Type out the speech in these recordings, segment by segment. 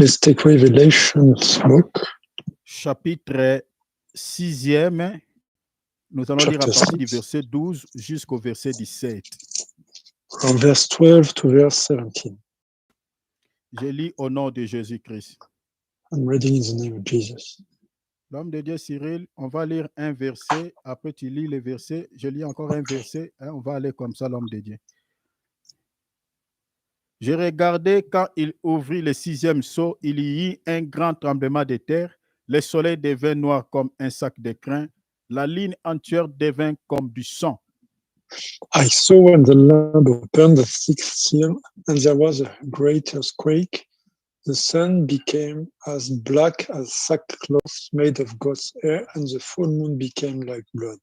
Let's take Revelations book, chapitre 6e. Nous allons lire à chapter partir du 6, verset 12 jusqu'au verset 17. from verse 12 to verse 17. Je lis au nom de Jésus-Christ. I'm reading in the name of Jesus. L'homme de Dieu Cyril, on va lire un verset, après tu lis le verset, je lis encore un verset, on va aller comme ça, l'homme de Dieu. J'ai regardé quand il ouvrit le 6e sceau, il y eut un grand tremblement de terre, le soleil devint noir comme un sac de crin, la ligne entière devint comme du sang. I saw when the Lamb opened the sixth seal, and there was a great earthquake. The sun became as black as sackcloth made of goat's hair, and the full moon became like blood.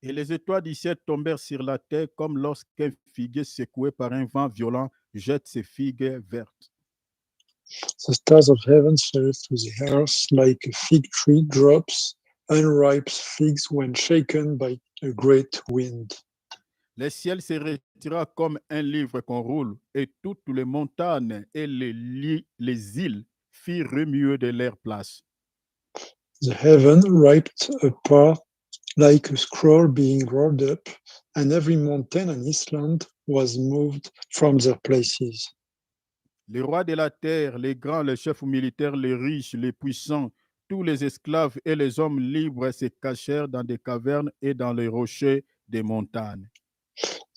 Et les étoiles du ciel tombèrent sur la terre comme lorsqu'un figuier secoué par un vent violent jette ses figues vertes. The stars of heaven fell to the earth like a fig tree drops unripe figs when shaken by a great wind. Le ciel se retira comme un livre qu'on roule, et toutes les montagnes et les îles firent remuer de leur place. The heaven ripped apart like a scroll being rolled up, and every mountain and island was moved from their places. Les rois de la terre, les grands, les chefs militaires, les riches, les puissants, tous les esclaves et les hommes libres se cachèrent dans des cavernes et dans les rochers des montagnes.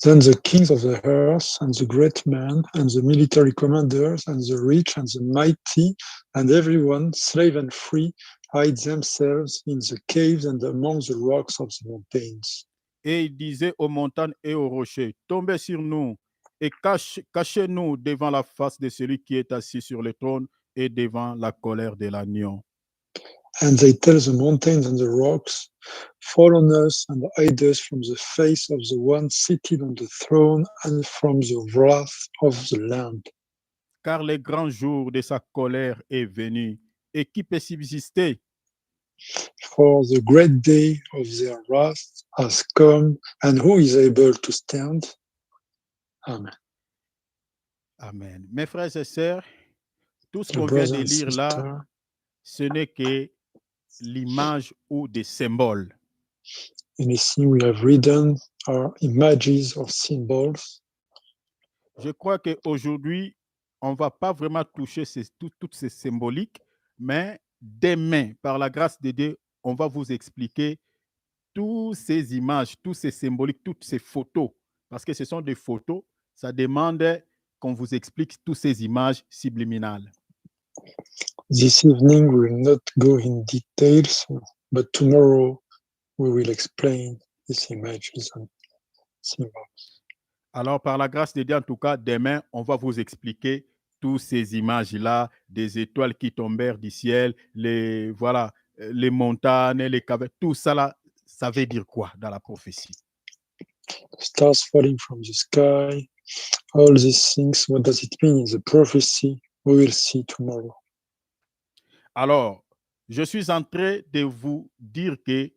Then the kings of the earth, and the great men, and the military commanders, and the rich, and the mighty, and everyone, slave and free, hide themselves in the caves and among the rocks of the mountains. Et il disait aux montagnes et aux rochers, tombez sur nous et cachez-nous devant la face de celui qui est assis sur le trône et devant la colère de l'agneau. And they tell the mountains and the rocks, fall on us and hide us from the face of the one seated on the throne and from the wrath of the Lamb. Car le grand jour de sa colère est venu. Et qui peut subsister? For the great day of their wrath has come, and who is able to stand? Amen. Amen. Mes frères et sœurs, tout ce My qu'on vient de brother and lire là, sister, ce n'est que l'image ou des symboles. in this scene we have written are images or symbols. Je crois qu'aujourd'hui, on ne va pas vraiment toucher toutes ces symboliques, mais demain, par la grâce de Dieu, on va vous expliquer toutes ces images, tous ces symboliques, toutes ces photos, parce que ce sont des photos, ça demande qu'on vous explique toutes ces images subliminales. This evening we will not go in details, but tomorrow we will explain these images and symbols. Alors, par la grâce de Dieu, en tout cas, demain, on va vous expliquer toutes ces images-là, des étoiles qui tombèrent du ciel, voilà, les montagnes, les cavernes, tout ça là, ça veut dire quoi dans la prophétie? Stars falling from the sky, all these things, what does it mean in the prophecy? We will see tomorrow. Alors, je suis en train de vous dire que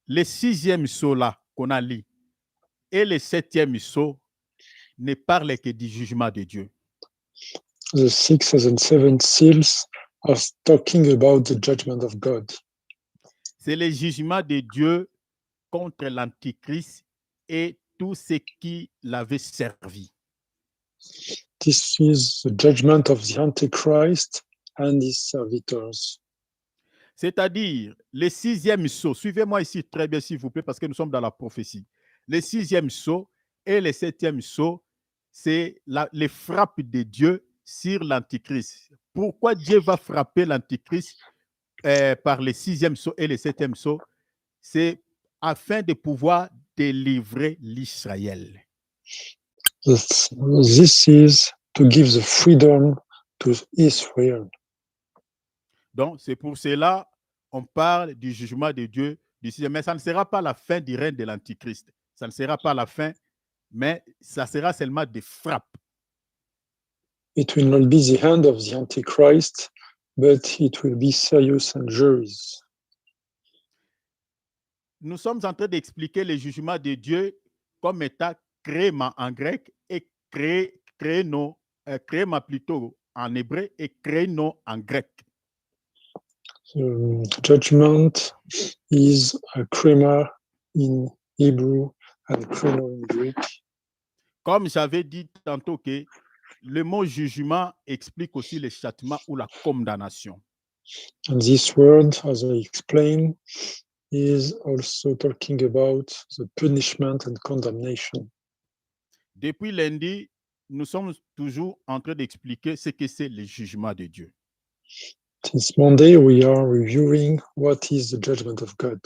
le 6e sceau là qu'on a lu et le 7e sceau ne parlent que du jugement de Dieu. The sixth and seventh seals are talking about the judgment of God. C'est le jugement de Dieu contre l'Antichrist et tout ce qui l'avait servi. This is the judgment of the Antichrist and his servitors. C'est-à-dire, le 6e sceau, suivez-moi ici très bien s'il vous plaît, parce que nous sommes dans la prophétie. Le 6e sceau et le 7e sceau, c'est les frappes de Dieu sur l'Antichrist. Pourquoi Dieu va frapper l'Antichrist par le 6e sceau et le 7e sceau? C'est afin de pouvoir délivrer l'Israël. This is to give the freedom to Israel. Donc, c'est pour cela on parle du jugement de Dieu du 6e. Mais ça ne sera pas la fin du règne de l'Antichrist. Ça ne sera pas la fin, mais ça sera seulement des frappes. It will not be the end of the Antichrist, but it will be serious injuries. Nous sommes en train d'expliquer le jugement de Dieu comme état créma en grec et créma plutôt en hébreu et kreno en grec. Judgment is a krema in Hebrew and kreno in Greek. Comme j'avais dit tantôt que le mot jugement explique aussi le châtiment ou la condamnation. And this word, as I explained, is also talking about the punishment and condemnation. Depuis lundi, nous sommes toujours en train d'expliquer ce que c'est le jugement de Dieu. Since Monday, we are reviewing what is the judgment of God,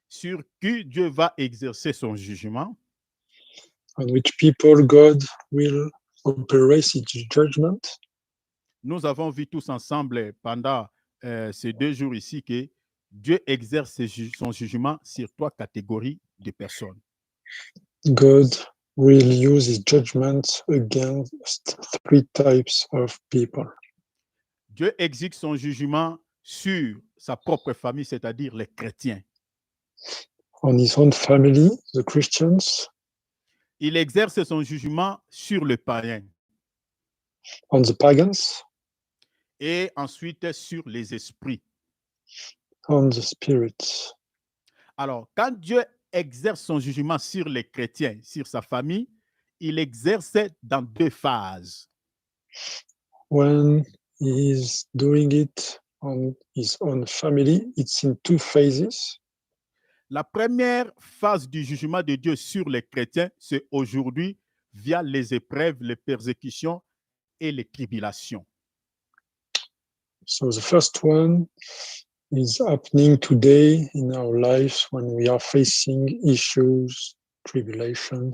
Sur qui Dieu va exercer son jugement, on which people God will operate its judgment. nous avons vu tous ensemble pendant ces 2 jours ici que Dieu exerce son jugement sur 3 catégories de personnes. God will use his judgment against 3 types of people. Dieu exerce son jugement sur sa propre famille, c'est-à-dire les chrétiens. On his own family, the Christians, Il exerce son jugement sur le païen on the pagans, et ensuite sur les esprits. on the spirits. Alors, quand Dieu exerce son jugement sur les chrétiens, sur sa famille, il exerce dans 2 phases. When he is doing it on his own family, it's in 2 phases. La première phase du jugement de Dieu sur les chrétiens, c'est aujourd'hui via les épreuves, les persécutions et les tribulations. So the first one is happening today in our lives when we are facing issues, tribulations.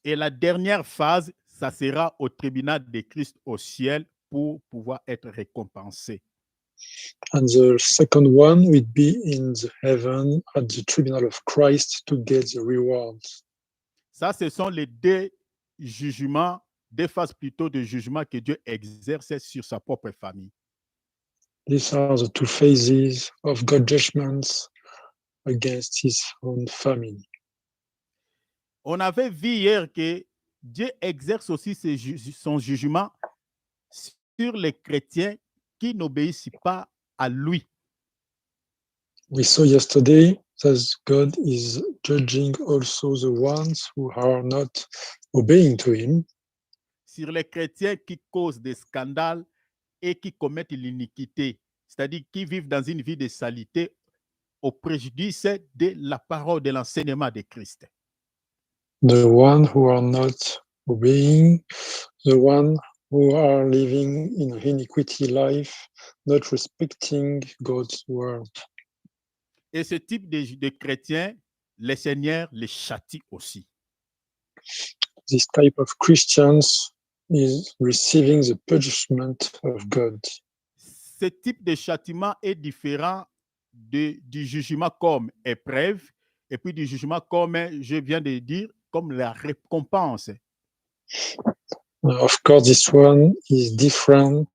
Et la dernière phase, ça sera au tribunal de Christ au ciel pour pouvoir être récompensé. And the second one will be in the heaven at the tribunal of Christ to get the rewards. Ça, ce sont les 2 jugements, 2 phases plutôt de jugement que Dieu exerce sur sa propre famille. These are the 2 phases of God's judgments against his own family. On avait vu hier que Dieu exerce aussi son jugement sur les chrétiens qui n'obéissent pas à lui. We saw yesterday that God is judging also the ones who are not obeying to him, Sur les chrétiens qui causent des scandales et qui commettent l'iniquité, c'est-à-dire qui vivent dans une vie de saleté au préjudice de la parole, de l'enseignement de Christ. the one who are not obeying, the one who are living in iniquity life, not respecting God's word. Et ce type de chrétiens, le Seigneur les châtie aussi. This type of Christians is receiving the punishment of God. Ce type de châtiment est différent du jugement comme épreuve et puis du jugement comme, je viens de dire, comme la récompense. Of course, this one is different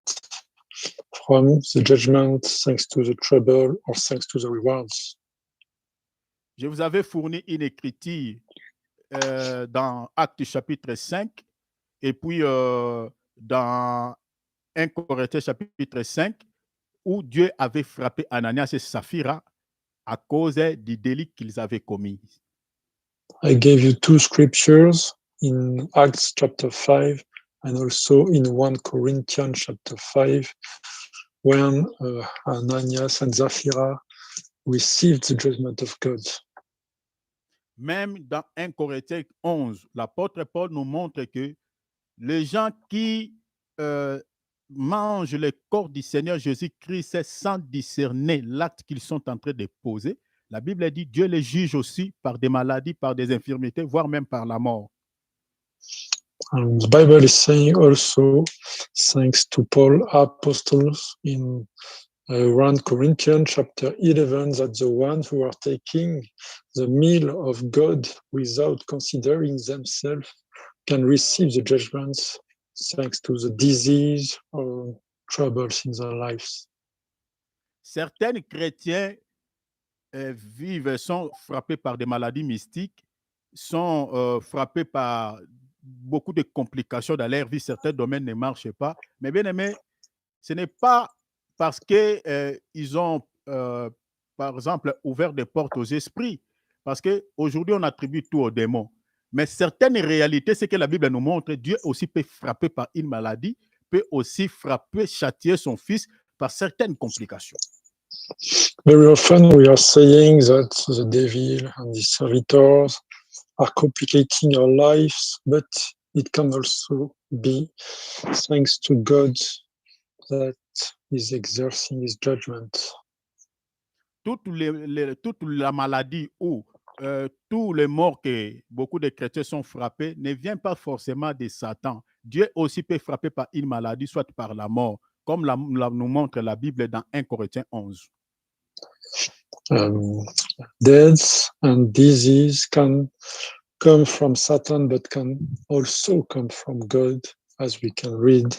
from the judgment thanks to the trouble or thanks to the rewards. Je vous avais fourni une écriture dans Actes chapitre 5 et puis dans 1 Corinthiens chapitre 5 où Dieu avait frappé Ananias et Saphira à cause du délit qu'ils avaient commis. I gave you 2 scriptures in Acts chapter 5 and also in 1 Corinthians chapter 5 when Ananias and Sapphira received the judgment of God. Même dans 1 Corinthiens 11, l'apôtre Paul nous montre que les gens qui mangent le corps du Seigneur Jésus-Christ sans discerner l'acte qu'ils sont en train de poser, la Bible dit Dieu les juge aussi par des maladies, par des infirmités, voire même par la mort. And the Bible is saying also, thanks to Paul apostles in 1 Corinthians chapter 11, that the ones who are taking the meal of God without considering themselves can receive the judgments thanks to the disease or troubles in their lives. Certains chrétiens sont frappés par des maladies mystiques, sont frappés par beaucoup de complications dans leur vie, certains domaines ne marchent pas. Mais bien aimé, ce n'est pas parce qu'ils ont, par exemple, ouvert des portes aux esprits. Parce qu'aujourd'hui, on attribue tout aux démons. Mais certaines réalités, c'est que la Bible nous montre, Dieu aussi peut frapper par une maladie, peut aussi frapper, châtier son fils par certaines complications. Very often we are saying that the devil and his servitors are complicating our lives, but it can also be thanks to God that is exerting his judgment. Toute la maladie ou tous les morts que beaucoup de chrétiens sont frappés ne vient pas forcément de Satan. Dieu aussi peut frapper par une maladie, soit par la mort, comme nous montre la Bible dans 1 Corinthiens 11. Death and disease can come from Satan, but can also come from God, as we can read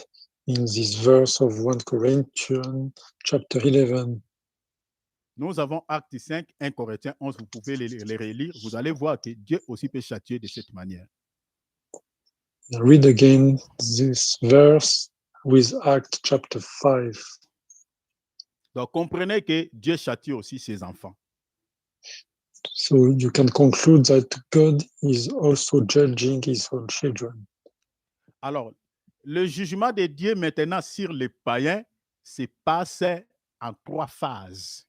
in this verse of 1 Corinthians chapter 11. Nous avons Acte 5, 1 Corinthiens 11, vous pouvez les relire. Vous allez voir que Dieu aussi peut châtier de cette manière. Read again this verse with Acts chapter 5. Donc, comprenez que Dieu châtie aussi ses enfants. So you can conclude that God is also judging his own children. Alors, le jugement de Dieu maintenant sur les païens se passe en 3 phases.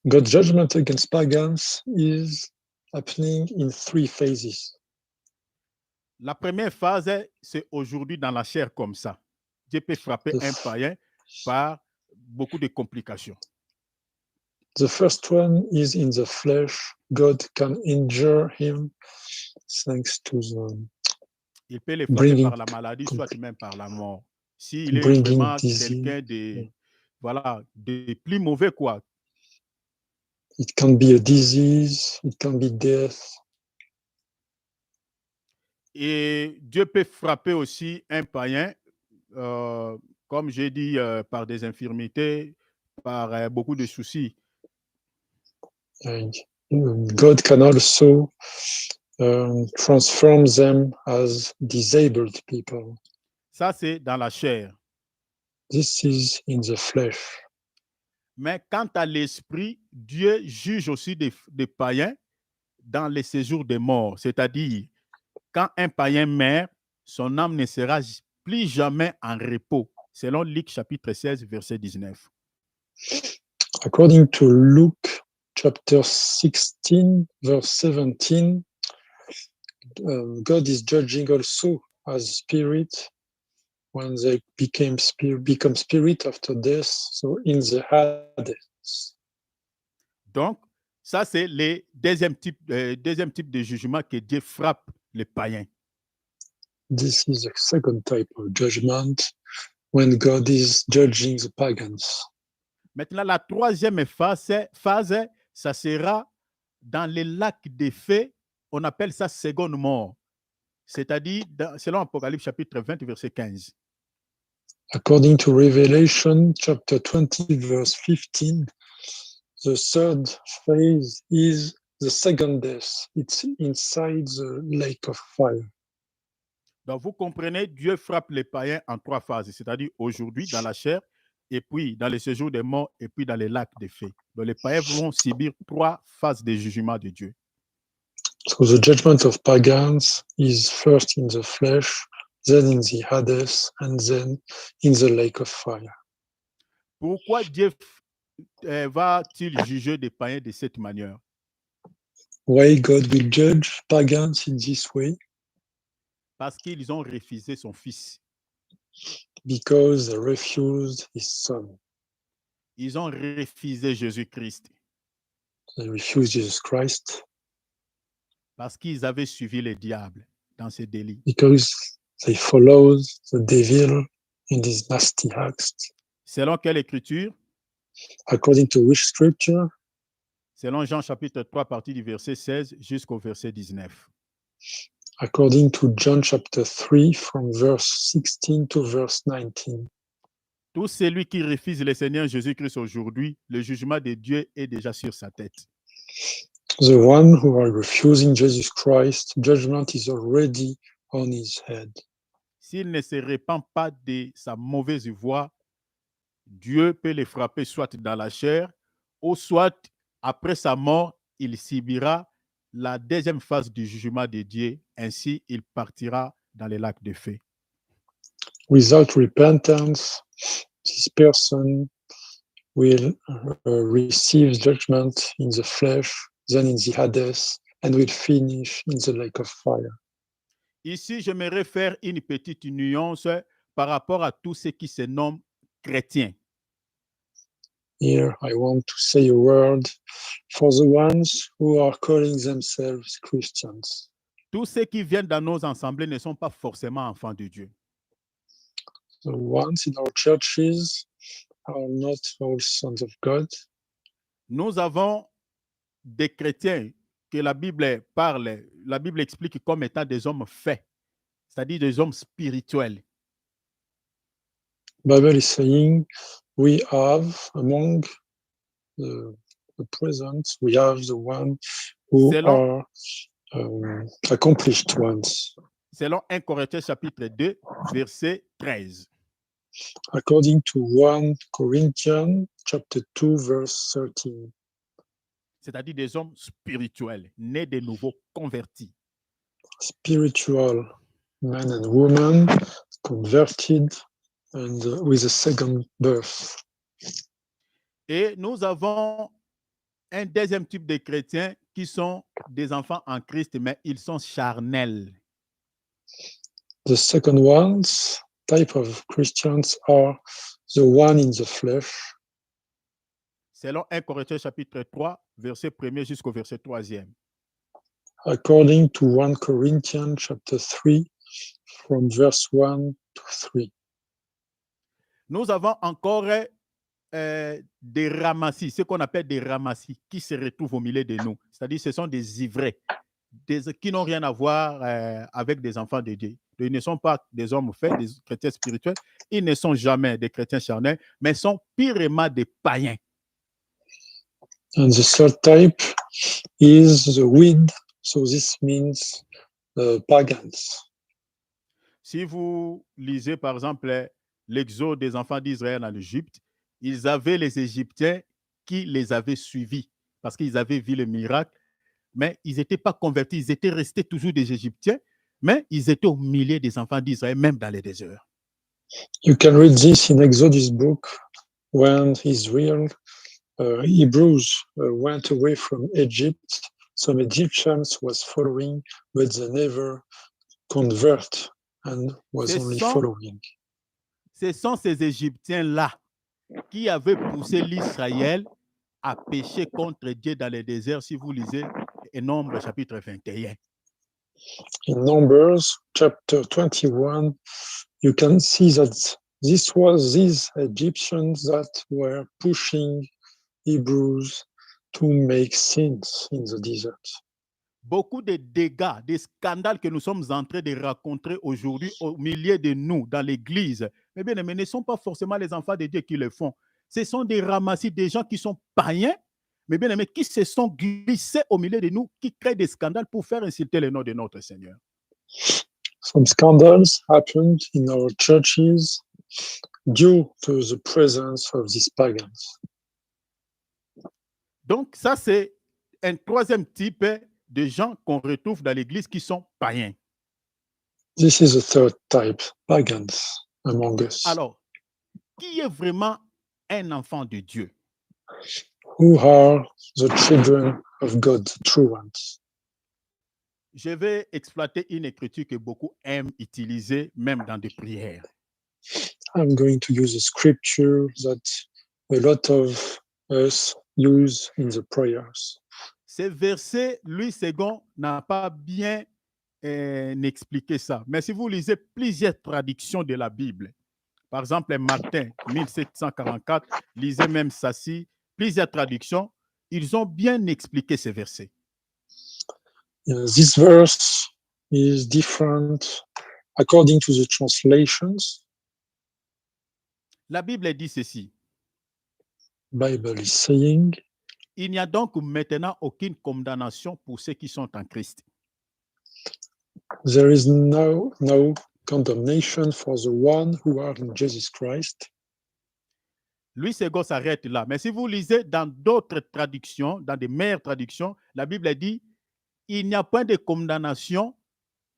God's judgment against pagans is happening in 3 phases. La première phase, c'est aujourd'hui dans la chair comme ça. Dieu peut frapper un païen par beaucoup de complications. The first one is in the flesh. God can injure him thanks to the Il peut les frapper par la maladie, soit même par la mort. S'il est vraiment quelqu'un de plus mauvais, quoi. It can be a disease, it can be death. Et Dieu peut frapper aussi un païen, comme j'ai dit, par des infirmités, par beaucoup de soucis. And God can also transform them as disabled people. Ça, c'est dans la chair. This is in the flesh. Mais quant à l'esprit, Dieu juge aussi des païens dans les séjours des morts. C'est-à-dire, quand un païen meurt, son âme ne sera plus jamais en repos, selon Luc chapitre 16, verset 19. According to Luke chapter 16, verse 17, God is judging also as spirit when they become spirit after death, so in the Hades. Donc, ça, c'est le deuxième type de jugement que Dieu frappe les païens. This is the second type of judgment when God is judging the pagans. Maintenant, la troisième phase, ça sera dans les lacs des feux. On appelle ça seconde mort. C'est-à-dire, selon Apocalypse chapitre 20, verset 15. According to Revelation chapter 20, verse 15, the third phase is the second death. It's inside the lake of fire. Donc, vous comprenez, Dieu frappe les païens en 3 phases, c'est-à-dire aujourd'hui dans la chair, et puis dans les séjours des morts, et puis dans les lacs des feux. Donc, les païens vont subir 3 phases de jugement de Dieu. So the judgment of pagans is first in the flesh, then in the Hades, and then in the lake of fire. Pourquoi Dieu va-t-il juger des païens de cette manière? Why God will judge pagans in this way? Parce qu'ils ont refusé son fils. Because they refused his son. Ils ont refusé Jésus-Christ. They refused Jesus Christ. Parce qu'ils avaient suivi le diable dans ses délits. Because they followed the devil in these nasty acts. Selon quelle écriture? According to which scripture? Selon Jean chapitre 3, partie du verset 16 jusqu'au verset 19. According to John chapter 3, from verse 16 to verse 19. Tout celui qui refuse le Seigneur Jésus-Christ aujourd'hui, le jugement de Dieu est déjà sur sa tête. The one who are refusing Jesus Christ, judgment is already on his head. S'il ne se repent pas de sa mauvaise voie, Dieu peut le frapper soit dans la chair, ou soit après sa mort, il subira la deuxième phase du jugement de Dieu. Ainsi, il partira dans les lacs de feu. Without repentance, this person will receive judgment in the flesh, then in the Hades, and will finish in the lake of fire. Ici, j'aimerais faire une petite nuance par rapport à tous ceux qui se nomment chrétiens. Here, I want to say a word for the ones who are calling themselves Christians. Tous ceux qui viennent dans nos assemblées ne sont pas forcément enfants de Dieu. The ones in our churches are not all sons of God. Nous avons des chrétiens que la Bible parle, la Bible explique comme étant des hommes faits, c'est-à-dire des hommes spirituels. Bible is saying we have among the present, we have the one who Selon- are accomplished ones. Selon 1 Corinthiens chapitre 2, verset 13. According to 1 Corinthians chapter 2, verse 13. C'est-à-dire des hommes spirituels, nés de nouveau, convertis. Spiritual men and women converted and with a second birth. Et nous avons un deuxième type de chrétiens qui sont des enfants en Christ, mais ils sont charnels. The second ones, type of Christians, are the one in the flesh. Selon 1 Corinthiens chapitre 3, verset 1er jusqu'au verset 3e. According to 1 Corinthians chapter 3, from verse 1 to 3. Nous avons encore des ramassis, ce qu'on appelle des ramassis, qui se retrouvent au milieu de nous. C'est-à-dire ce sont des ivraies, qui n'ont rien à voir avec des enfants de Dieu. Ils ne sont pas des hommes faits, des chrétiens spirituels. Ils ne sont jamais des chrétiens charnels, mais sont purement des païens. And the third type is the weed, so this means pagans. Si vous lisez par exemple l'exode des enfants d'Israël en Égypte, ils avaient les Égyptiens qui les avaient suivis parce qu'ils avaient vu le miracle, mais ils n'étaient pas convertis, ils étaient restés toujours des Égyptiens, mais ils étaient au milieu des enfants d'Israël, même dans les déserts. You can read this in Exodus book when Israel, Hebrews went away from Egypt. Some Egyptians was following, but they never convert and was only following. Ce sont ces Égyptiens-là qui avaient poussé l'Israël à pécher contre Dieu dans les déserts, si vous lisez Nombres chapitre 21. In Numbers chapter 21, you can see that this was these Egyptians that were pushing Hebrews to make sins in the desert. Beaucoup de dégâts, des scandales que nous sommes en train de rencontrer aujourd'hui au milieu de nous, dans l'Église, mais bien aimés, ne sont pas forcément les enfants de Dieu qui le font. Ce sont des ramassis, des gens qui sont païens, mais bien aimés, qui se sont glissés au milieu de nous, qui créent des scandales pour faire insulter le nom de notre Seigneur. Some scandals happened in our churches due to the presence of these pagans. Donc ça, c'est un troisième type de gens qu'on retrouve dans l'Église qui sont païens. This is the third type, pagans among us. Alors, qui est vraiment un enfant de Dieu? Who are the children of God, the true ones? Je vais exploiter une écriture que beaucoup aiment utiliser, même dans des prières. I'm going to use a scripture that a lot of us use in the prayers. Ce verset, Louis II n'a pas bien expliqué ça. Mais si vous lisez plusieurs traductions de la Bible, par exemple, Martin, 1744, lisez même Sassi, plusieurs traductions, ils ont bien expliqué ce verset. This verse is different according to the translations. La Bible dit ceci. Bible is saying, Il n'y a donc maintenant aucune condamnation pour ceux qui sont en Christ. There is no condemnation for the one who are in Jesus Christ. Louis Sego s'arrête là. Mais si vous lisez dans d'autres traductions, dans des meilleures traductions, la Bible dit il n'y a point de condamnation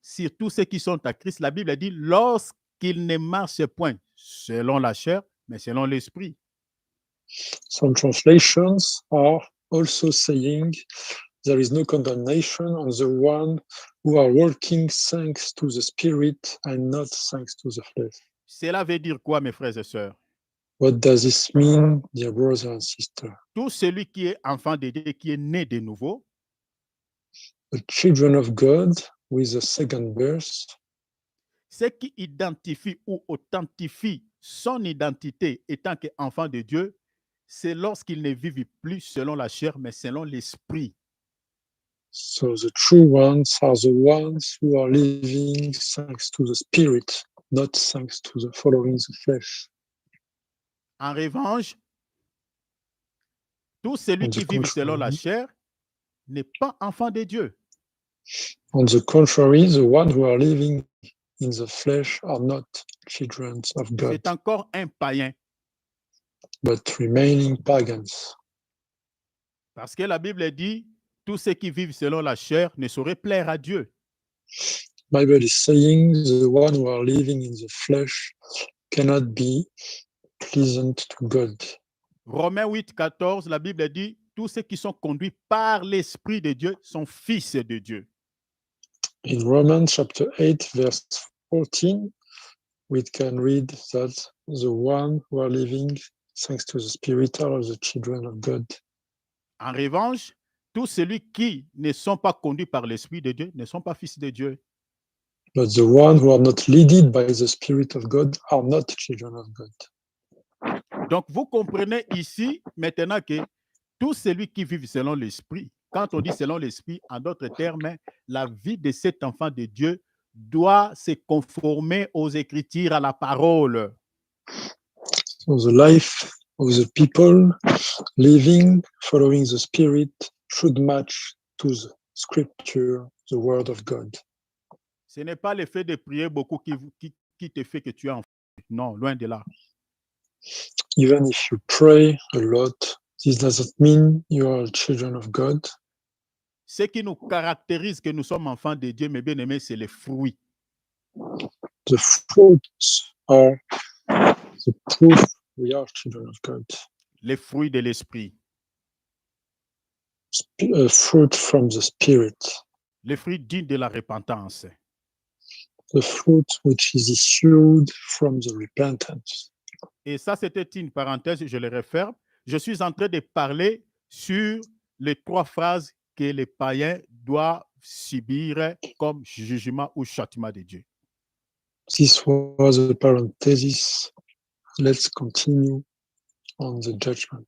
sur tous ceux qui sont à Christ. La Bible dit lorsqu'ils ne marchent point selon la chair, mais selon l'esprit. Some translations are also saying there is no condemnation on the one who are working thanks to the Spirit and not thanks to the flesh. Cela veut dire quoi, mes frères et sœurs? What does this mean, dear brothers and sisters? Tout celui qui est enfant de Dieu, qui est né de nouveau, The children of God with the second birth, ce qui identifie ou authentifie son identité étant qu'enfant de Dieu, c'est lorsqu'il ne vit plus selon la chair, mais selon l'esprit. so the true ones are the ones who are living thanks to the Spirit, not thanks to the following the flesh. En revanche, tout celui On the qui vit selon la contrary, chair n'est pas enfant de Dieu. on the contrary, the ones who are living in the flesh are not children of God, C'est encore un païen. but remaining pagans. Parce que la Bible dit, tous ceux qui vivent selon la chair ne sauraient plaire à Dieu. Bible is saying the one who are living in the flesh cannot be pleasant to God. Romains 8, 14, la Bible dit, tous ceux qui sont conduits par l'Esprit de Dieu sont fils de Dieu. In Romans chapter 8, verse 14, we can read that the one who are living thanks to the Spirit are the children of God. En revanche, tous ceux qui ne sont pas conduits par l'Esprit de Dieu ne sont pas fils de Dieu. But the one who are not led by the Spirit of God are not children of God. Donc, vous comprenez ici maintenant que tout celui qui vit selon l'Esprit, quand on dit selon l'Esprit, en d'autres termes, la vie de cet enfant de Dieu doit se conformer aux Écritures, à la parole. So the life of the people living, following the Spirit, should match to the Scripture, the Word of God. Ce n'est pas le fait de prier beaucoup qui te fait que tu es enfant. Non, loin de là. Even if you pray a lot, this doesn't mean you are children of God. Ce qui nous caractérise que nous sommes enfants de Dieu, mes bien-aimés, c'est les fruits. The fruits are the proof we are children of God. Les fruits de l'Esprit. Fruit from the Spirit. Les fruits dignes de la repentance. The fruit which is issued from the repentance. Et ça, c'était une parenthèse, je le referme. Je suis en train de parler sur les 3 phrases que les païens doivent subir comme jugement ou châtiment de Dieu. This was a parenthesis. Let's continue on the judgment.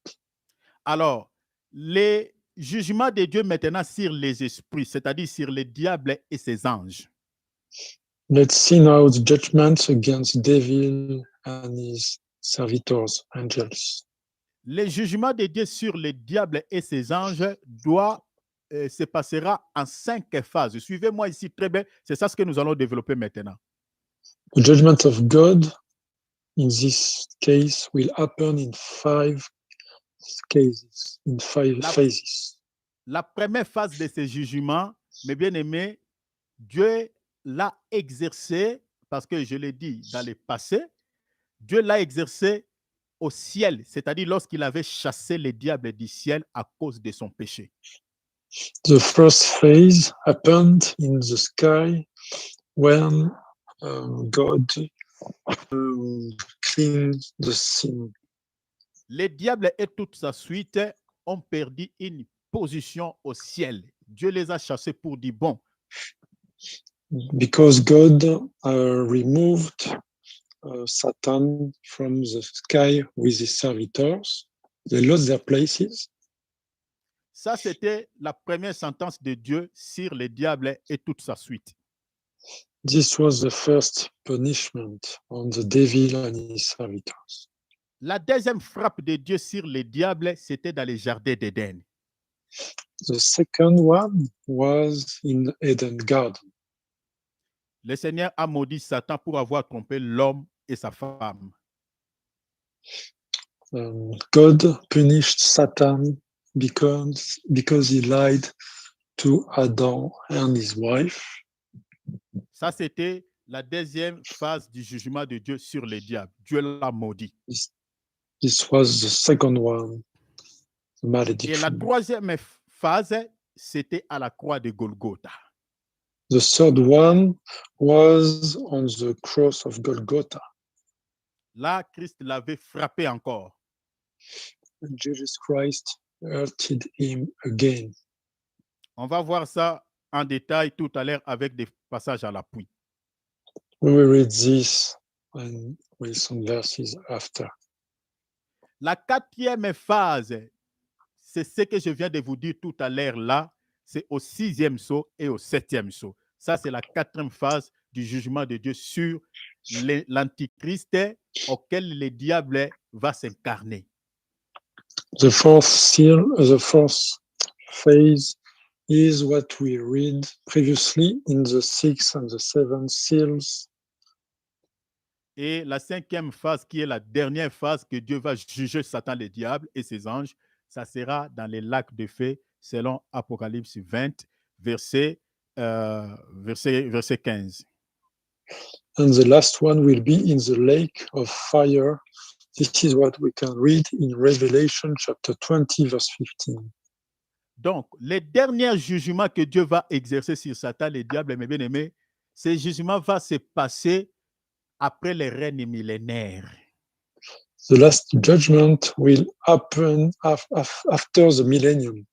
Alors, les jugements de Dieu maintenant sur les esprits, c'est-à-dire sur le diable et ses anges. Let's see now the judgments against devil and his servitors, angels. Le jugement de Dieu sur le diable et ses anges se passera en 5 phases. Suivez-moi ici très bien. C'est ça ce que nous allons développer maintenant. The judgment of God in this case will happen in 5 cases, in 5 phases. La première phase de ce jugement, mes bien-aimés, Dieu l'a exercé, parce que je l'ai dit dans le passé, Dieu l'a exercé au ciel, c'est-à-dire lorsqu'il avait chassé le diable du ciel à cause de son péché. The first phase happened in the sky when God cleaned the sin. Le diable et toute sa suite ont perdu une position au ciel. Dieu les a chassés pour du bon. Because God removed Satan from the sky with his servitors, they lost their places. Ça, c'était la première sentence de Dieu sur le diable et toute sa suite. This was the first punishment on the devil and his servitors. La deuxième frappe de Dieu sur le diable, c'était dans le jardin d'Éden. The second one was in Eden Garden. Le Seigneur a maudit Satan pour avoir trompé l'homme et sa femme. God punished Satan because he lied to Adam and his wife. Ça, c'était la deuxième phase du jugement de Dieu sur les diables. Dieu l'a maudit. This was the second one, the Et la malediction. troisième phase, c'était à la croix de Golgotha. The third one was on the cross of Golgotha. Là, Christ l'avait frappé encore. And Jesus Christ hurted him again. On va voir ça en détail tout à l'heure avec des passages à l'appui. We will read this and with some verses after. La quatrième phase, c'est ce que je viens de vous dire tout à l'heure là, c'est au sixième sceau et au septième sceau. Ça, c'est la quatrième phase du jugement de Dieu sur l'antichrist auquel le diable va s'incarner. The fourth seal, the fourth phase is what we read previously in the sixth and the seventh seals. Et la cinquième phase, qui est la dernière phase que Dieu va juger Satan, le diable et ses anges, ça sera dans les lacs de feu, selon Apocalypse 20, verset 15. And the last one will be in the lake of fire. This is what we can read in Revelation chapter 20, verse 15. Donc, le dernier jugement que Dieu va exercer sur Satan, le diable, mes bien-aimés, ce jugement va se passer après les règnes millénaires. The last judgment will happen after the millennium.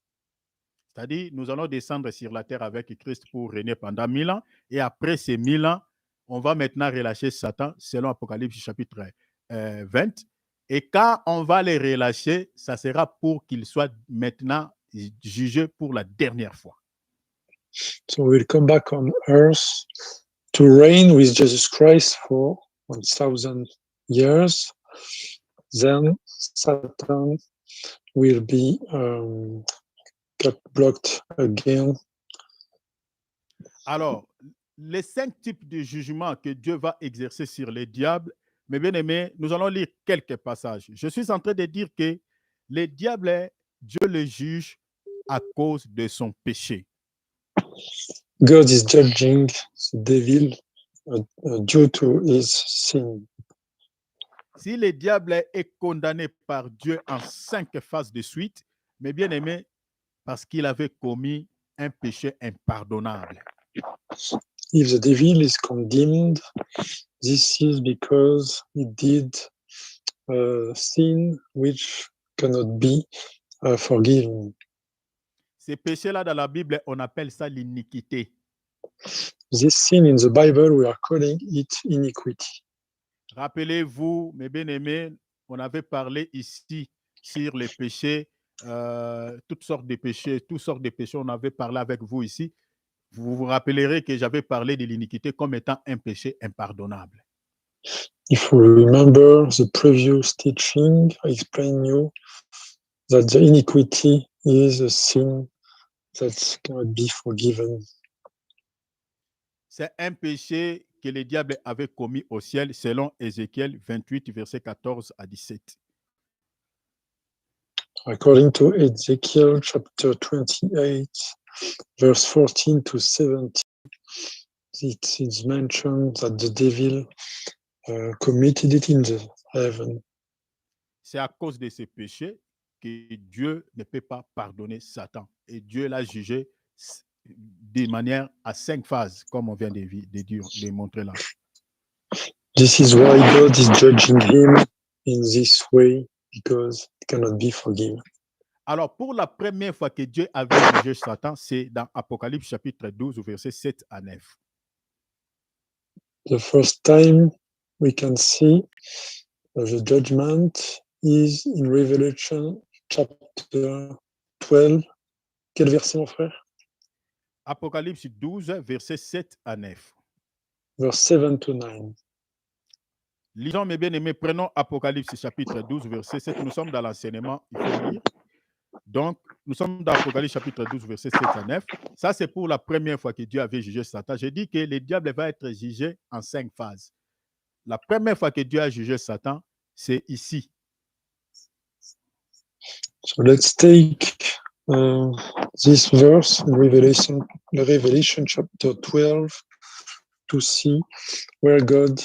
C'est-à-dire, nous allons descendre sur la terre avec Christ pour régner pendant 1000 ans. Et après ces 1000 ans, on va maintenant relâcher Satan, selon Apocalypse chapitre 20. Et quand on va les relâcher, ça sera pour qu'ils soient maintenant jugés pour la dernière fois. So we'll come back on earth to reign with Jesus Christ for 1,000 years. Then Satan will be blocked again. Alors, les 5 types de jugements que Dieu va exercer sur les diables, mes bien-aimés, nous allons lire quelques passages. Je suis en train de dire que les diables, Dieu les juge à cause de son péché. God is judging the devil due to his sin. Si le diable est condamné par Dieu en 5 phases de suite, mes bien-aimés, parce qu'il avait commis un péché impardonnable. If the devil is condemned, this is because he did a sin which cannot be forgiven. Ces péchés-là dans la Bible, on appelle ça l'iniquité. This sin in the Bible, we are calling it iniquity. Rappelez-vous, mes bien-aimés, on avait parlé ici sur les péchés, toutes sortes de péchés, on avait parlé avec vous ici. Vous vous rappellerez que j'avais parlé de l'iniquité comme étant un péché impardonnable. If you remember the previous teaching, I explained you that the iniquity is a sin that cannot be forgiven. C'est un péché que le diable avait commis au ciel, selon Ézéchiel 28, versets 14 à 17. According to Ezekiel chapter 28, verse 14 to 17, it is mentioned that the devil committed it in the heaven. C'est à cause de ces péchés que Dieu ne peut pas pardonner Satan. Et Dieu l'a jugé de manière à 5 phases, comme on vient de montrer là. This is why God is judging him in this way, because it cannot be forgiven. Alors, pour la première fois que Dieu avait jugé Satan, c'est dans Apocalypse chapitre 12, versets 7 à 9. The first time we can see the judgment is in Revelation chapter 12. Quel verset, mon frère? Apocalypse 12, versets 7 à 9. Verse 7 to 9. Lisons, mes bien-aimés, prenons Apocalypse chapitre 12, verset 7. Nous sommes dans l'enseignement, il faut lire. Donc, nous sommes dans Apocalypse chapitre 12, verset 7 à 9. Ça, c'est pour la première fois que Dieu avait jugé Satan. J'ai dit que le diable va être jugé en 5 phases. La première fois que Dieu a jugé Satan, c'est ici. So let's take this verse in Revelation chapter 12 to see where God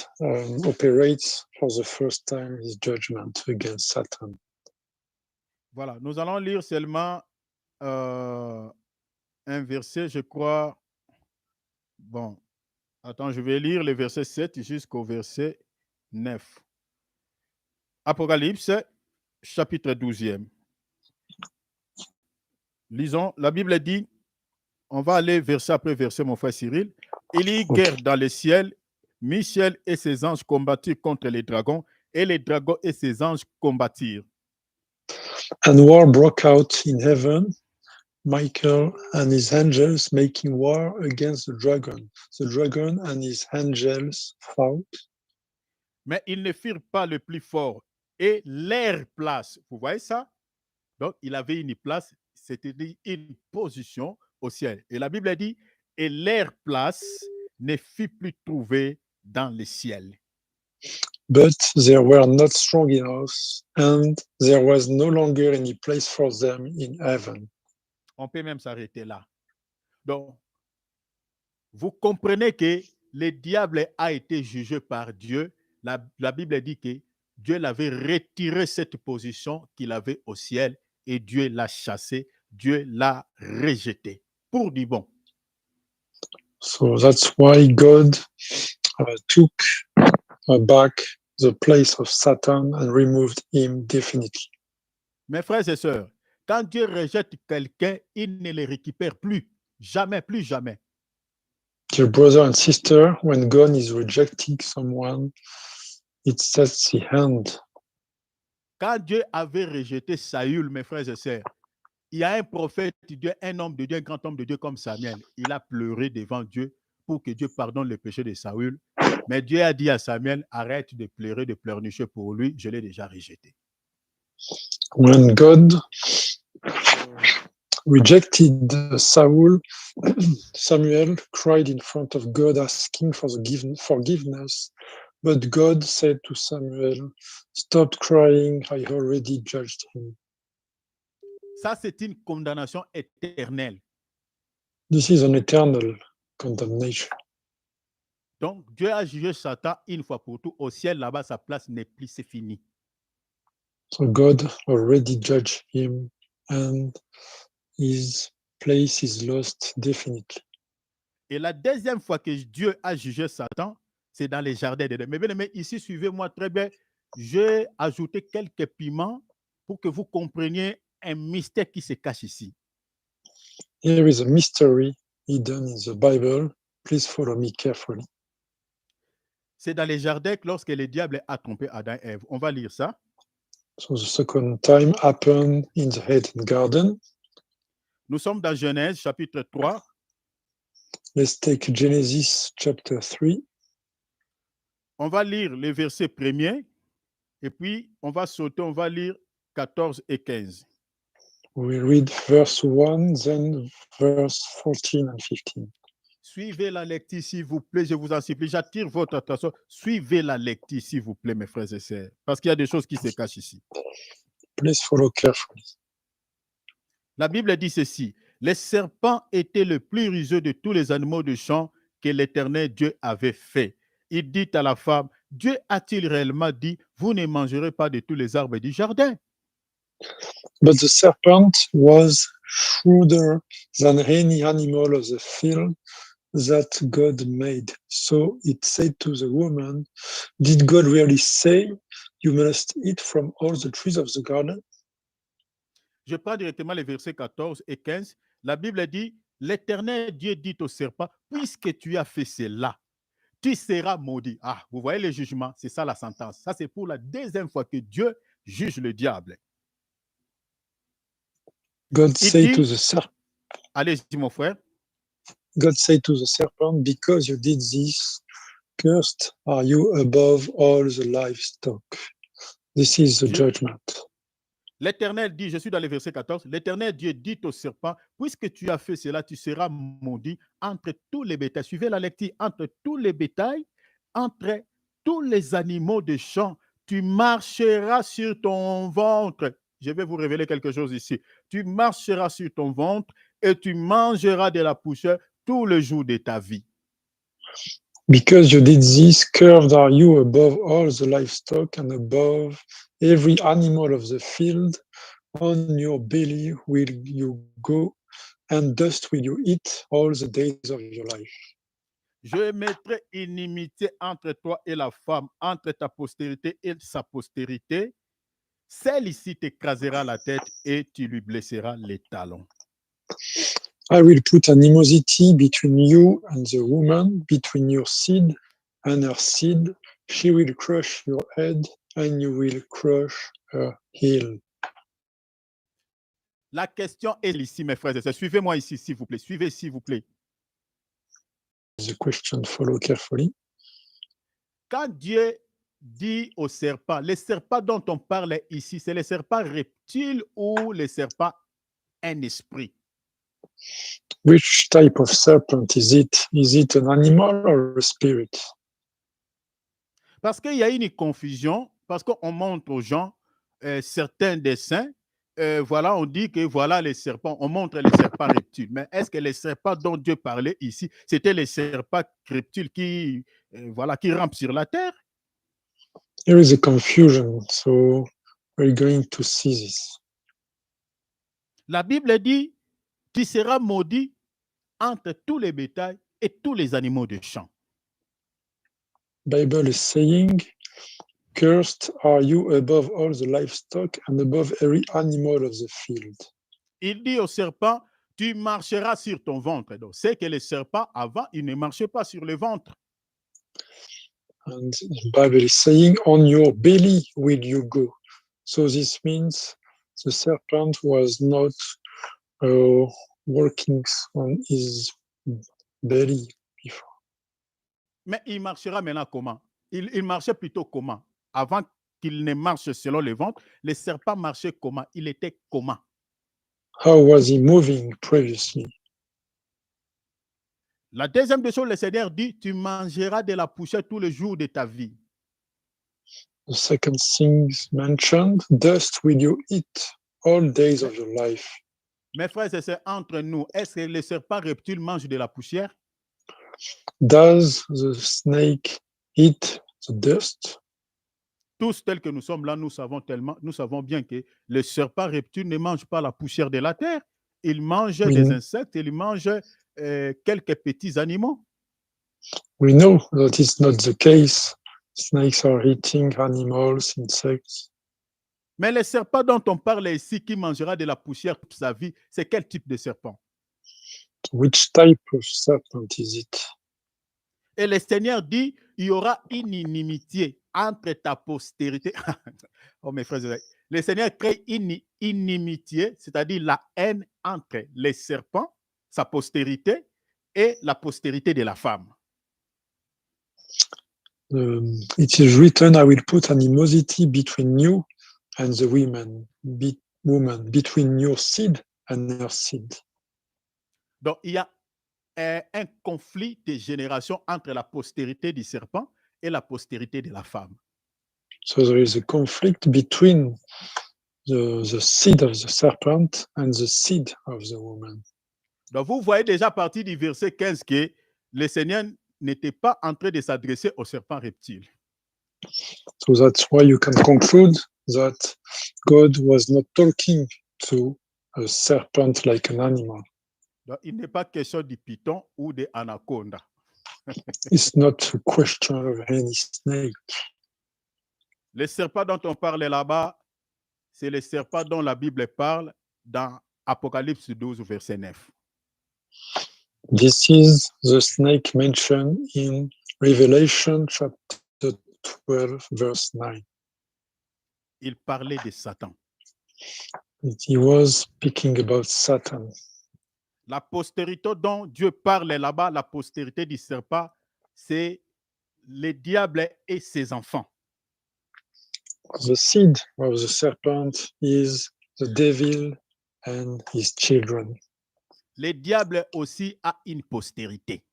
operates for the first time his judgment against Satan. Voilà, nous allons lire seulement un verset, je crois. Bon, attends, je vais lire le verset 7 jusqu'au verset 9. Apocalypse, chapitre 12e. Lisons, la Bible dit, on va aller verset après verset, mon frère Cyril. Il y eut guerre dans le ciel, Michel et ses anges combattirent contre les dragons, et les dragons et ses anges combattirent. And war broke out in heaven, Michael and his angels making war against the dragon. The dragon and his angels fought. Mais ils ne firent pas le plus fort, et leur place, vous voyez ça? Donc, il avait une place, c'était une position au ciel. Et la Bible dit, et leur place ne fut plus trouvée dans le ciel. But they were not strong enough, and there was no longer any place for them in heaven. On peut même s'arrêter là. Donc, vous comprenez que le diable a été jugé par Dieu. La Bible dit que Dieu l'avait retiré cette position qu'il avait au ciel et Dieu l'a chassé, Dieu l'a rejeté pour du bon. So that's why God took back the place of Satan and removed him definitely. Mes frères et sœurs, quand Dieu rejette quelqu'un, il ne le récupère plus. Jamais, plus jamais. Dear brother and sister, when God is rejecting someone, it sets the hand. Quand Dieu avait rejeté Saül, mes frères et sœurs, il y a un prophète de Dieu, un homme de Dieu, un grand homme de Dieu comme Samuel. Il a pleuré devant Dieu pour que Dieu pardonne le péché de Saül. Mais Dieu a dit à Samuel, arrête de pleurer, de pleurnicher pour lui, je l'ai déjà rejeté. When God rejected Saul, Samuel cried in front of God asking for forgiveness. But God said to Samuel, stop crying, I already judged him. Ça, c'est une condamnation éternelle. This is an eternal condemnation. Donc, Dieu a jugé Satan une fois pour tout. Au ciel, là-bas, sa place n'est plus, c'est fini. So God already judged him and his place is lost definitely. Et la deuxième fois que Dieu a jugé Satan, c'est dans les jardins d'Éden. Mais bien aimé, ici, suivez-moi très bien. J'ai ajouté quelques piments pour que vous compreniez un mystère qui se cache ici. Here is a mystery hidden in the Bible. Please follow me carefully. C'est dans les jardins que lorsque le diable a trompé Adam et Ève. On va lire ça. So the second time happened in the Eden garden. Nous sommes dans Genèse chapitre 3. Let's take Genesis chapter 3. On va lire les versets premiers et puis on va sauter, on va lire 14 et 15. We read verse 1, then verse 14 and 15. Suivez la lecture, s'il vous plaît, je vous en supplie. J'attire votre attention. Suivez la lecture, s'il vous plaît, mes frères et sœurs, parce qu'il y a des choses qui se cachent ici. Please follow carefully. La Bible dit ceci. Le serpent était le plus rusé de tous les animaux de champ que l'Éternel Dieu avait fait. Il dit à la femme, Dieu a-t-il réellement dit, vous ne mangerez pas de tous les arbres du jardin? But the serpent was shrewder than any animal of the field that God made. So it said to the woman, did God really say, you must eat from all the trees of the garden? Je prends directement les versets 14 et 15. La Bible dit, l'Éternel Dieu dit au serpent, puisque tu as fait cela, tu seras maudit. Ah, vous voyez le jugement, c'est ça la sentence. Ça, c'est pour la deuxième fois que Dieu juge le diable. God said to the serpent, allez-y mon frère. God said to the serpent, because you did this, cursed are you above all the livestock. This is the judgment. L'Éternel dit, je suis dans le verset 14, l'Éternel Dieu dit au serpent, puisque tu as fait cela, tu seras maudit entre tous les bétails. Suivez la lecture, entre tous les bétails, entre tous les animaux de champ, tu marcheras sur ton ventre. Je vais vous révéler quelque chose ici. Tu marcheras sur ton ventre et tu mangeras de la poussière tout le jour de ta vie. Because you did this, cursed are you above all the livestock and above every animal of the field. On your belly will you go, and dust will you eat all the days of your life. Je mettrai inimitié entre toi et la femme, entre ta postérité et sa postérité. Celle-ci t'écrasera la tête et tu lui blesseras les talons. I will put animosity between you and the woman, between your seed and her seed. She will crush your head, and you will crush her heel. La question est ici, mes frères et sœurs. Suivez-moi ici, s'il vous plaît. Suivez, s'il vous plaît. The question follow carefully. Quand Dieu dit au serpent, les serpents dont on parle ici, c'est les serpents reptiles ou les serpents un esprit? Which type of serpent is it? Is it an animal or a spirit? Parce qu'il y a une confusion, parce qu'on montre aux gens certains dessins. Voilà, on dit que voilà les serpents, on montre les serpents reptiles. Mais est-ce que les serpents dont Dieu parlait ici, c'était les serpents reptiles qui, voilà, qui rampent sur la terre? There is a confusion, so we're going to see this. La Bible dit, tu seras maudit entre tous les bétails et tous les animaux de champ. Bible is saying, cursed are you above all the livestock and above every animal of the field. Il dit au serpent, tu marcheras sur ton ventre. Donc, c'est que les serpents, avant, ils ne marchaient pas sur le ventre. And the Bible is saying, on your belly will you go. So this means the serpent was not working on his belly before. Mais il marchera maintenant comment? Il marchait plutôt comment? Avant qu'il ne marche selon le ventre, les serpents marchaient comment? Il était comment? How was he moving previously? La deuxième des choses, le Seigneur dit, tu mangeras de la poussière tous les jours de ta vie. The second thing mentioned, dust will you eat all days of your life. Mes frères et sœurs, entre nous, est-ce que les serpents reptiles mangent de la poussière? Does the snake eat the dust? Tous tels que nous sommes là, nous savons bien que les serpents reptiles ne mangent pas la poussière de la terre. Ils mangent des insectes, ils mangent quelques petits animaux. We know that is not the case. Snakes are eating animals, insects. Mais les serpents dont on parle ici, qui mangera de la poussière toute sa vie, c'est quel type de serpent? Which type of serpent is it? Et le Seigneur dit, il y aura une inimitié entre ta postérité. Oh mes frères, le Seigneur crée une inimitié, c'est-à-dire la haine entre les serpents, sa postérité, et la postérité de la femme. It is written, I will put animosity between you and the woman, between your seed and her seed. Donc, il y a un conflit de génération entre la postérité du serpent et la postérité de la femme. So there is a conflict between the seed of the serpent and the seed of the woman. Donc, vous voyez déjà à partir du verset 15 que le Seigneur n'était pas en train de s'adresser au serpent reptile. So that's why you can conclude that God was not talking to a serpent like an animal. Donc, il n'est pas question du python ou de anaconda. It's not a question of any snake. Le serpent dont on parle là-bas, c'est le serpent dont la Bible parle dans Apocalypse 12, verset 9. This is the snake mentioned in Revelation chapter 12, verse 9. Il parlait de Satan. He was speaking about Satan. La postérité dont Dieu parle là-bas, la postérité du serpent, c'est le diable et ses enfants. The seed of the serpent is the devil and his children. Le diable aussi a une postérité.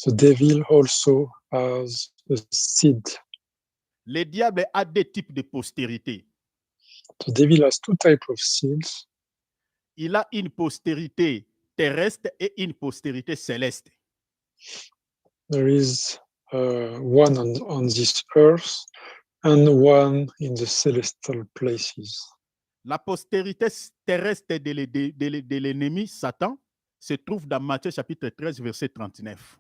The devil also has a seed. Le diable a deux types de postérité. The devil has two types of seeds. Il a une postérité terrestre et une postérité céleste. There is one on this earth and one in the celestial places. La postérité terrestre de l'ennemi, Satan, se trouve dans Matthieu chapitre 13, verset 39.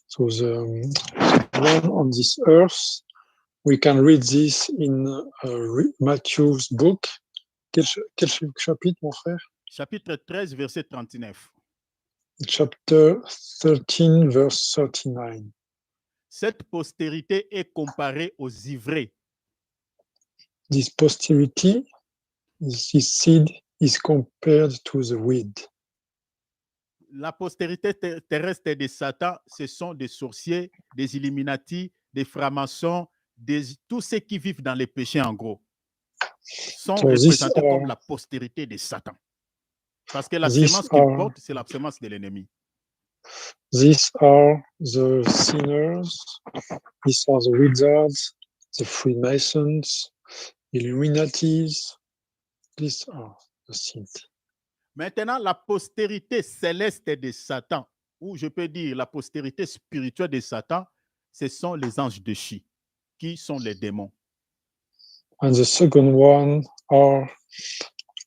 So the one on this earth, we can read this in Matthew's book. Quel chapitre, mon frère? Chapitre 13, verset 39. Chapter 13, verse 39. Cette postérité est comparée aux ivrés. This posterity, this seed, is compared to the weed. La postérité terrestre de Satan, ce sont des sorciers, des Illuminati, des francs-maçons, tous ceux qui vivent dans les péchés en gros, sont représentés comme la postérité de Satan. Parce que la sémence qu'il porte, c'est la sémence de l'ennemi. These are the sinners, these are the wizards, the Freemasons, Illuminatis, these are the saints. Maintenant, la postérité céleste de Satan, ou je peux dire la postérité spirituelle de Satan, ce sont les anges de Chi, qui sont les démons. And the second one are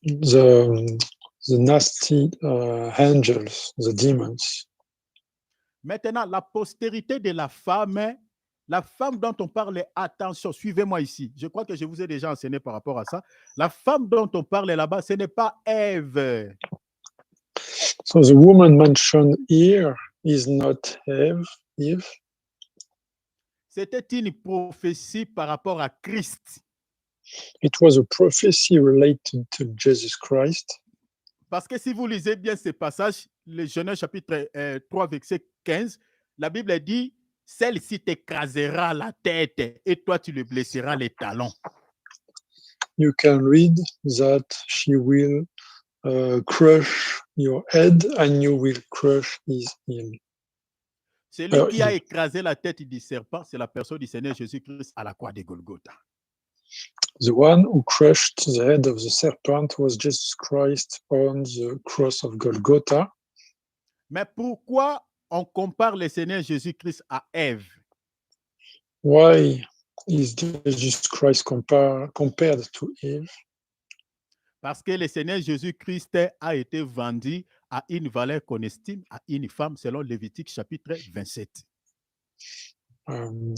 the nasty angels, the demons. Maintenant, la postérité de la femme dont on parle, attention, suivez-moi ici. Je crois que je vous ai déjà enseigné par rapport à ça. La femme dont on parle là-bas, ce n'est pas Ève. So the woman mentioned here is not Eve. C'était une prophétie par rapport à Christ. It was a prophecy related to Jesus Christ. Parce que si vous lisez bien ces passages, le Genèse chapitre 3, verset 15, la Bible dit, celle-ci t'écrasera la tête et toi tu le blesseras les talons. You can read that she will crush your head and you will crush his heel. Celui qui a écrasé la tête du serpent, c'est la personne du Seigneur Jésus-Christ à la croix de Golgotha. The one who crushed the head of the serpent was Jesus Christ on the cross of Golgotha. Mais pourquoi on compare le Seigneur Jésus-Christ à Ève? Why is Jesus Christ compared to Eve? Parce que le Seigneur Jésus-Christ a été vendu à une valeur qu'on estime à une femme selon Lévitique chapitre 27.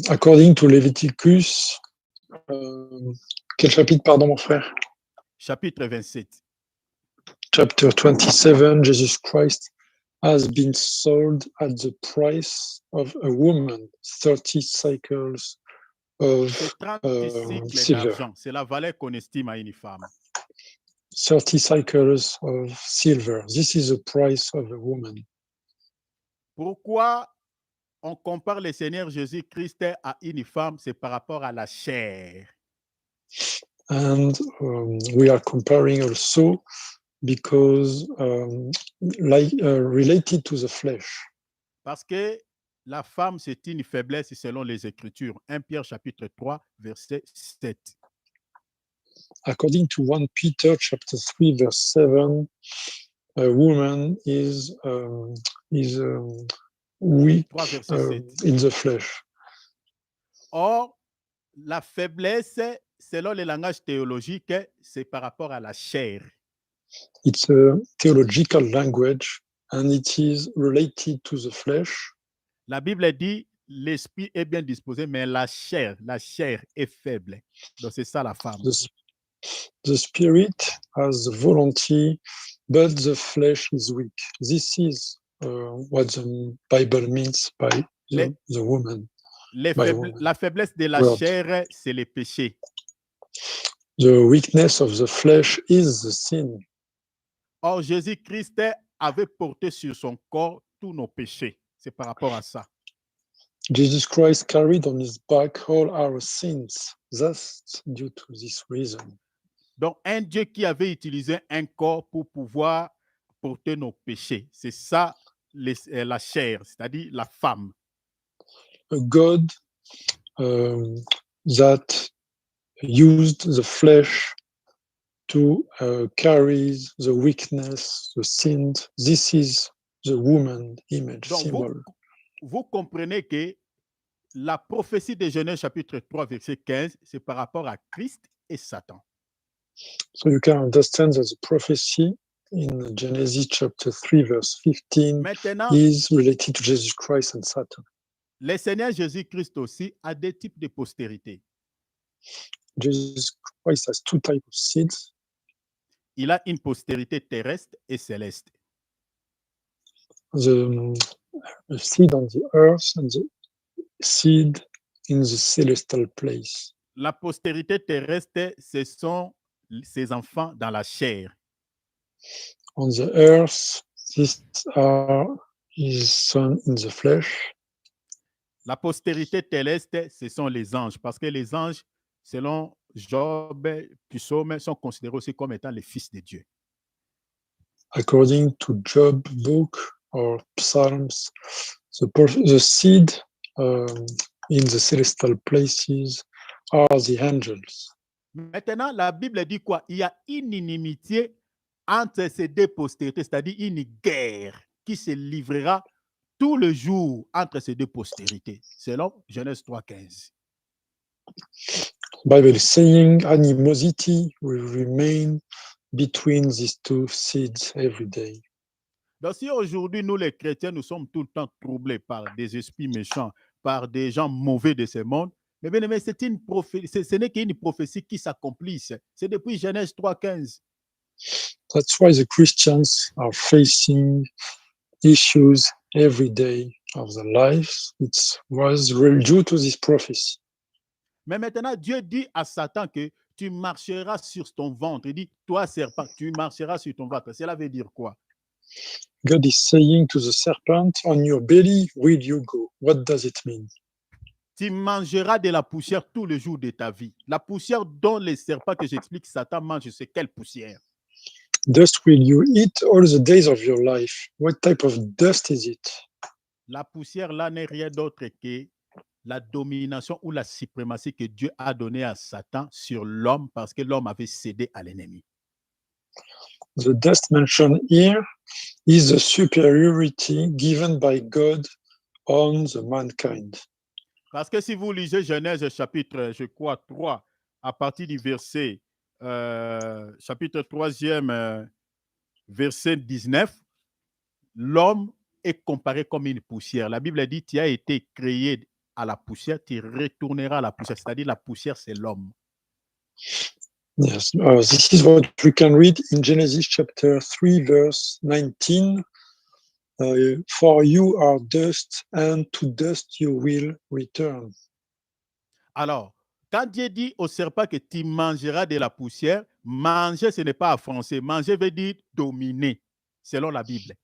According to Leviticus, quel chapitre, pardon, mon frère? Chapitre 27. Chapter 27, Jesus Christ has been sold at the price of a woman, 30 cycles of silver. C'est la valeur qu'on estime à une femme. 30 cycles of silver. This is the price of a woman. Pourquoi on compare le Seigneur Jésus-Christ à une femme? C'est par rapport à la chair. And we are comparing also because related to the flesh. Parce que la femme, c'est une faiblesse selon les Écritures. 1 Pierre chapitre 3, verset 7. According to 1 Peter chapter 3, verse 7, a woman is weak in the flesh. Or, la faiblesse, selon le langage théologique, c'est par rapport à la chair. It's a theological language and it is related to the flesh. La Bible dit, l'esprit est bien disposé, mais la chair est faible. Donc c'est ça la femme. The spirit has the volunty, but the flesh is weak. This is what the Bible means by the woman. La faiblesse de la chair, c'est le péché. The weakness of the flesh is the sin. Or, Jésus-Christ avait porté sur son corps tous nos péchés. C'est par rapport à ça. Jesus Christ carried on his back all our sins. That's due to this reason. Donc, un Dieu qui avait utilisé un corps pour pouvoir porter nos péchés. C'est ça la chair, c'est-à-dire la femme. A God that used the flesh to carry the weakness, the sin. This is the woman image Donc, symbol. vous comprenez que la prophétie de Genèse chapitre 3, verset 15, c'est par rapport à Christ et Satan. So you can understand that the prophecy in Genesis chapter 3, verse 15 Maintenant, is related to Jesus Christ and Satan. le Seigneur Jésus-Christ aussi a deux types de postérité. Jesus Christ has two types of seeds. Il a une postérité terrestre et céleste. The seed on the earth and the seed in the celestial place. La postérité terrestre, ce sont ses enfants dans la chair. On the earth, these are his son in the flesh. La postérité terrestre, ce sont les anges, parce que les anges, selon Job, Psaume, sont considérés aussi comme étant les fils de Dieu. According to Job book or Psalms, the seed in the celestial places are the angels. Maintenant, la Bible dit quoi? Il y a une inimitié entre ces deux postérités, c'est-à-dire une guerre qui se livrera tout le jour entre ces deux postérités, selon Genèse 3,15. Bible is saying animosity will remain between these two seeds every day. Donc, si aujourd'hui, nous les chrétiens, nous sommes tout le temps troublés par des esprits méchants, par des gens mauvais de ce monde, mais bien aimé, ce n'est qu'une prophétie qui s'accomplisse. C'est depuis Genèse 3,15. That's why the Christians are facing issues every day of their lives. It was due to this prophecy. Mais maintenant, Dieu dit à Satan que tu marcheras sur ton ventre. Il dit, toi, serpent, tu marcheras sur ton ventre. Cela veut dire quoi? God is saying to the serpent, on your belly will you go? What does it mean? Tu mangeras de la poussière tous les jours de ta vie. La poussière dont les serpents que j'explique, Satan mange, c'est quelle poussière? Dust will you eat all the days of your life. What type of dust is it? La poussière là n'est rien d'autre que la domination ou la suprématie que Dieu a donnée à Satan sur l'homme parce que l'homme avait cédé à l'ennemi. The dust mentioned here is the superiority given by God on the mankind. Parce que si vous lisez Genèse chapitre, je crois, 3, à partir du verset, chapitre 3e, verset 19, l'homme est comparé comme une poussière. La Bible dit, tu as été créé à la poussière, tu retourneras à la poussière. C'est-à-dire la poussière, c'est l'homme. Yes, this is what we can read in Genesis chapter 3, verse 19. For you are dust, and to dust you will return. Alors, quand Dieu dit au serpent que tu mangeras de la poussière, manger, ce n'est pas en français. Manger veut dire dominer, selon la Bible.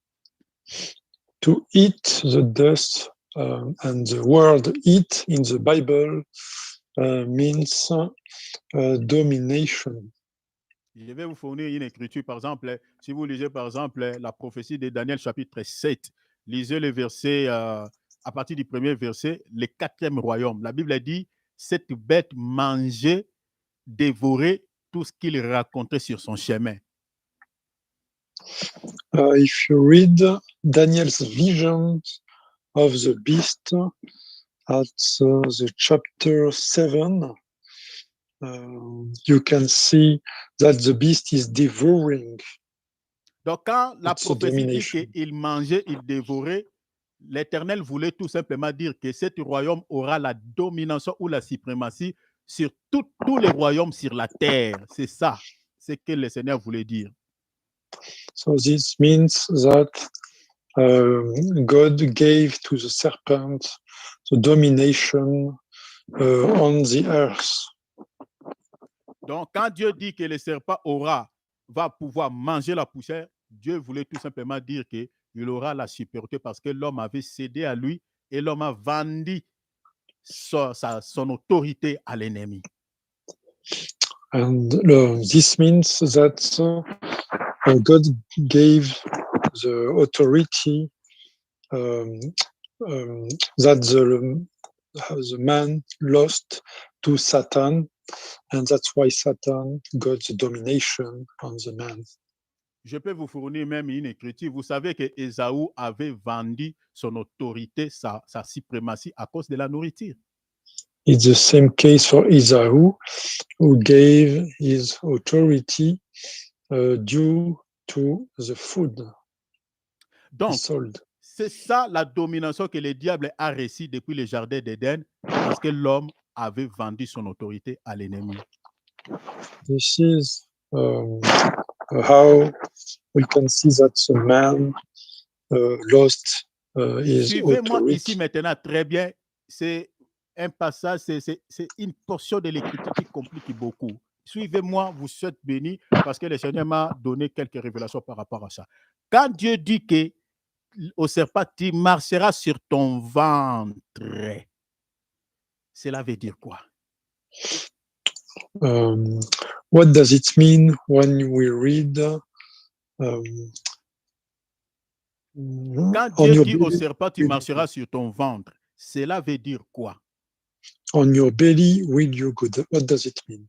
To eat the dust and the word eat in the Bible means domination. Je vais vous fournir une écriture, par exemple, si vous lisez, par exemple, la prophétie de Daniel, chapitre 7, lisez le verset, à partir du premier verset, le 4e royaume. La Bible dit, cette bête mangeait, dévorait tout ce qu'il racontait sur son chemin. If you read Daniel's vision of the beast at the chapter 7, you can see that the beast is devouring. Donc, quand la It's a prophétie dit domination. qu'il mangeait, il dévorait, l'Éternel voulait tout simplement dire que cet royaume aura la domination ou la suprématie sur tous les royaumes sur la terre. C'est ça, ce que le Seigneur voulait dire. So this means that God gave to the serpent the domination on the earth. Donc, quand Dieu dit que le serpent va pouvoir manger la poussière, Dieu voulait tout simplement dire qu'il aura la supériorité parce que l'homme avait cédé à lui et l'homme a vendu son autorité à l'ennemi. And this means that God gave the authority that the man lost to Satan, and that's why Satan got the domination on the man. Je peux vous fournir même une écriture. Vous savez que Ésaü avait vendu son autorité, sa suprématie à cause de la nourriture. It's the same case for Esau, who gave his authority due to the food he Donc, sold. c'est ça la domination que le diable a reçue depuis le jardin d'Éden, parce que l'homme avait vendu son autorité à l'ennemi. This is how we can see that the man lost his Suivez-moi authority. ici maintenant très bien. C'est un passage, c'est une portion de l'écriture qui complique beaucoup. Suivez-moi, vous êtes bénis parce que le Seigneur m'a donné quelques révélations par rapport à ça. Quand Dieu dit que au serpent, tu marcheras sur ton ventre, cela veut dire quoi? What does it mean when we read Quand on Dieu your dit au belly, serpent, tu marcheras sur ton ventre, cela veut dire quoi? on your belly will you go? What does it mean?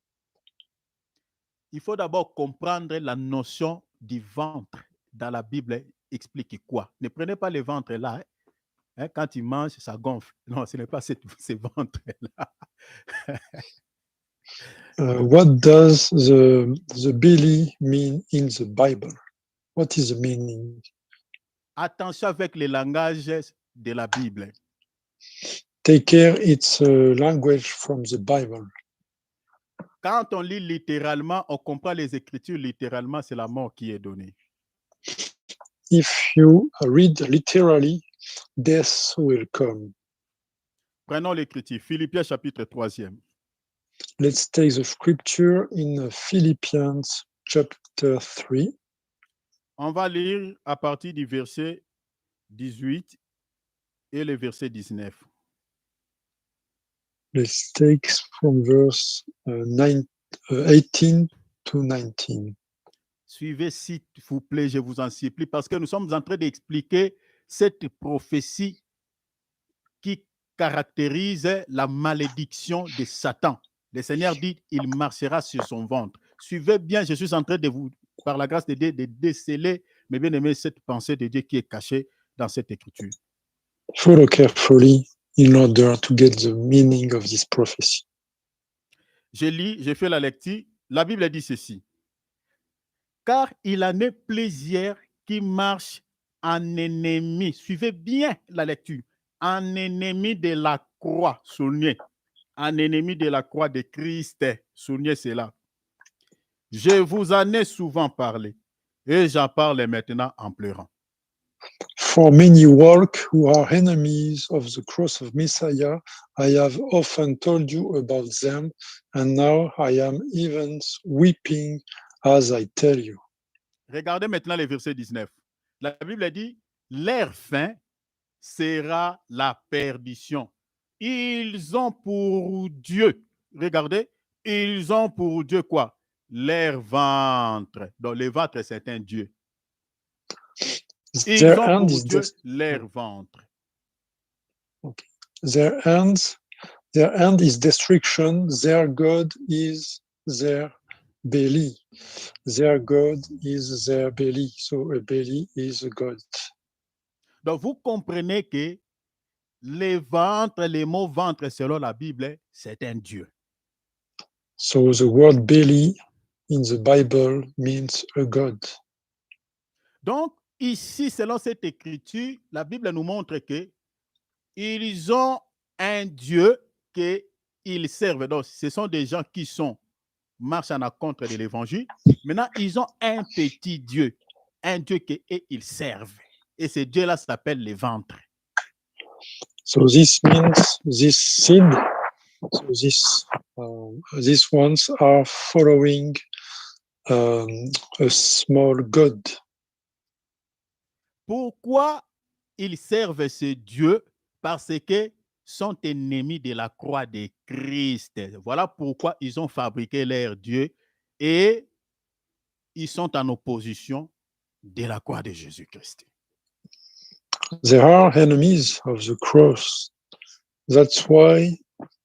Il faut d'abord comprendre la notion du ventre dans la Bible explique quoi. Ne prenez pas le ventre là. Hein, quand tu manges, ça gonfle. Non, ce n'est pas ce ventre-là. What does the belly mean in the Bible? What is the meaning? Attention avec le langage de la Bible. Take care, it's a language from the Bible. Quand on lit littéralement, on comprend les Écritures littéralement, c'est la mort qui est donnée. If you read literally, death will come. Prenons l'Écriture, Philippiens chapitre 3e. Let's take the scripture in Philippians chapter 3. On va lire à partir du verset 18 et le verset 19. Let's take from verse 18 to 19. Suivez s'il vous plaît, je vous en supplie, parce que nous sommes en train d'expliquer cette prophétie qui caractérise la malédiction de Satan. Le Seigneur dit, il marchera sur son ventre. Suivez bien, je suis en train de vous, par la grâce de Dieu, de déceler, mes bien-aimés, cette pensée de Dieu qui est cachée dans cette écriture. Follow carefully in order to get the meaning of this prophecy. Je lis, je fais la lecture. La Bible dit ceci. Car il en est plusieurs qui marchent en ennemi. Suivez bien la lecture. En ennemi de la croix, soulignez. En ennemi de la croix de Christ, soulignez cela. Je vous en ai souvent parlé et j'en parle maintenant en pleurant. For many walk who are enemies of the cross of Messiah, I have often told you about them, and now I am even weeping as I tell you. Regardez maintenant le verset 19. La Bible dit, leur fin sera la perdition. Ils ont pour Dieu, regardez, ils ont pour Dieu quoi? Leur ventre. Donc le ventre, c'est un Dieu. Ils Their ont end pour is Dieu leur ventre. okay. Their end is destruction. Their God is their belly. Their God is their belly. So a belly is a God. Donc vous comprenez que les ventres, les mots ventre selon la Bible, c'est un Dieu. So the word belly in the Bible means a God. Donc ici, selon cette écriture, la Bible nous montre que ils ont un Dieu qu'ils servent. Donc ce sont des gens qui marchent en contre de l'évangile. Maintenant, ils ont un petit Dieu, un Dieu qu'ils servent. Et ce Dieu-là s'appelle le ventre. So this means this seed. So these ones are following a small God. Pourquoi ils servent ce Dieu? Parce que sont ennemis de la croix de Christ. Voilà pourquoi ils ont fabriqué leur Dieu et ils sont en opposition de la croix de Jésus-Christ. They are enemies of the cross. That's why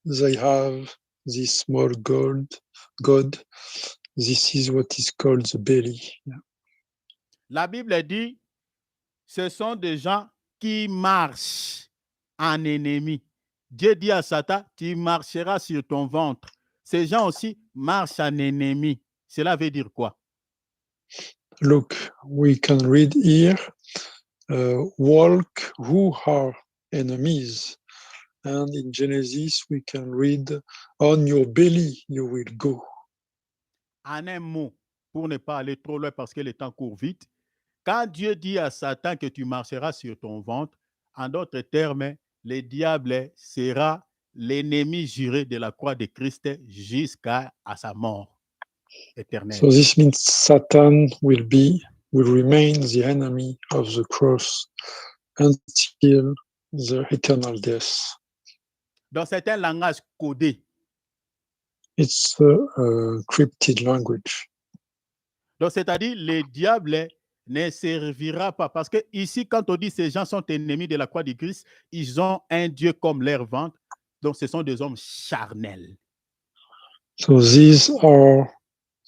they have this small God. This is what is called the belly. La Bible dit, ce sont des gens qui marchent en ennemi. Dieu dit à Satan, tu marcheras sur ton ventre. Ces gens aussi marchent en ennemi. Cela veut dire quoi? Look, we can read here, walk who are enemies. And in Genesis, we can read, on your belly you will go. En un mot, pour ne pas aller trop loin parce que le temps court vite, quand Dieu dit à Satan que tu marcheras sur ton ventre, en d'autres termes, le diable sera l'ennemi juré de la croix de Christ jusqu'à sa mort éternelle. So this means Satan will remain the enemy of the cross until the eternal death. Donc, c'est un langage codé. It's a cryptic language. Donc, c'est-à-dire, le diable ne servira pas. Parce que ici, quand on dit ces gens sont ennemis de la croix de Christ, ils ont un Dieu comme leur ventre. Donc, ce sont des hommes charnels. So these are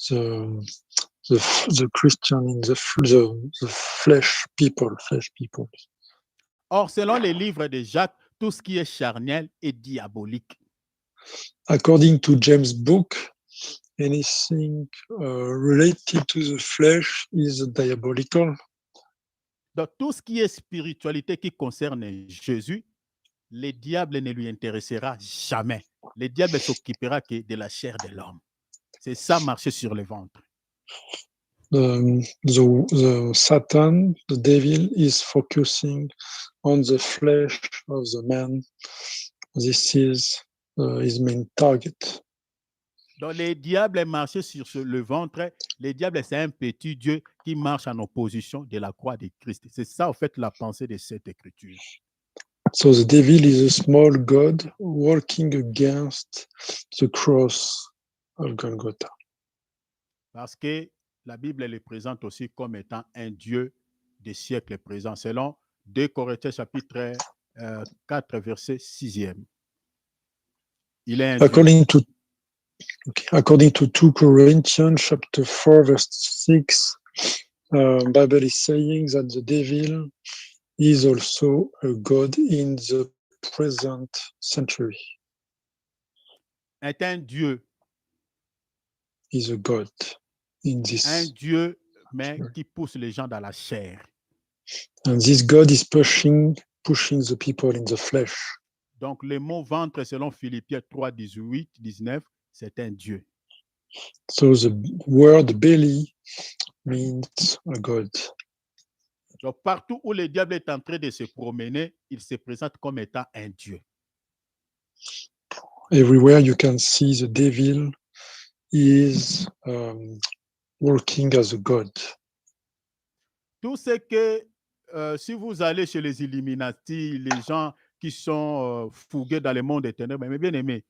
the Christian in the flesh people. Or, selon les livres de Jacques, tout ce qui est charnel est diabolique. According to James' book, anything related to the flesh is diabolical. Donc, tout ce qui est spiritualité qui concerne Jésus, le diable ne lui intéressera jamais. Le diable s'occupera que de la chair de l'homme. C'est ça, marcher sur le ventre. The Satan, the devil, is focusing on the flesh of the man. This is his main target. Donc, le diable marche sur le ventre. Le diable, c'est un petit Dieu qui marche en opposition de la croix de Christ. C'est ça, en fait, la pensée de cette écriture. So the devil is a small god working against the cross of Golgotha. Parce que la Bible le présente aussi comme étant un Dieu des siècles présents, selon 2 Corinthiens chapitre 4, verset 6e. Il est un According to 2 Corinthians chapter 4, verse 6, Bible is saying that the devil is also a god in the present century. est un Dieu. Is a god in this. Un Dieu, mais qui pousse les gens dans la chair. And this God is pushing the people in the flesh. Donc, le mot ventre, selon Philippiens 3, 18, 19, c'est un Dieu. So the word belly means a God. Donc, partout où le diable est en train de se promener, il se présente comme étant un Dieu. Everywhere you can see the devil is working as a God. Tout ce que, si vous allez chez les Illuminati, les gens qui sont fougués dans le monde des ténèbres, mais bien aimé,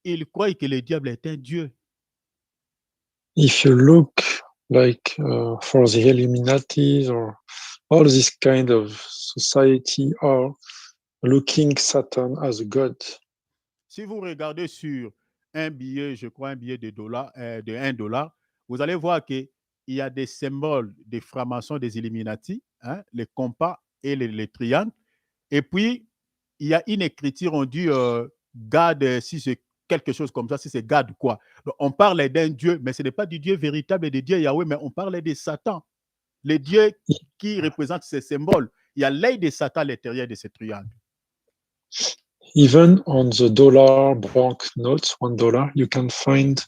ils croient que le diable est un Dieu. If you look like for the Illuminati or all this kind of society are looking Satan as a God. Si vous regardez sur un billet, je crois un billet de $1, vous allez voir qu'il y a des symboles des francs-maçons des Illuminati, hein, les compas et les triangles. Et puis, il y a une écriture, on dit God, si c'est quelque chose comme ça, si c'est God quoi. Donc, on parle d'un Dieu, mais ce n'est pas du Dieu véritable de Dieu Yahweh, mais on parle de Satan. Le Dieu qui représente ces symboles. Il y a l'œil de Satan à l'intérieur de ces triangles. Even on the dollar banknotes, $1, you can find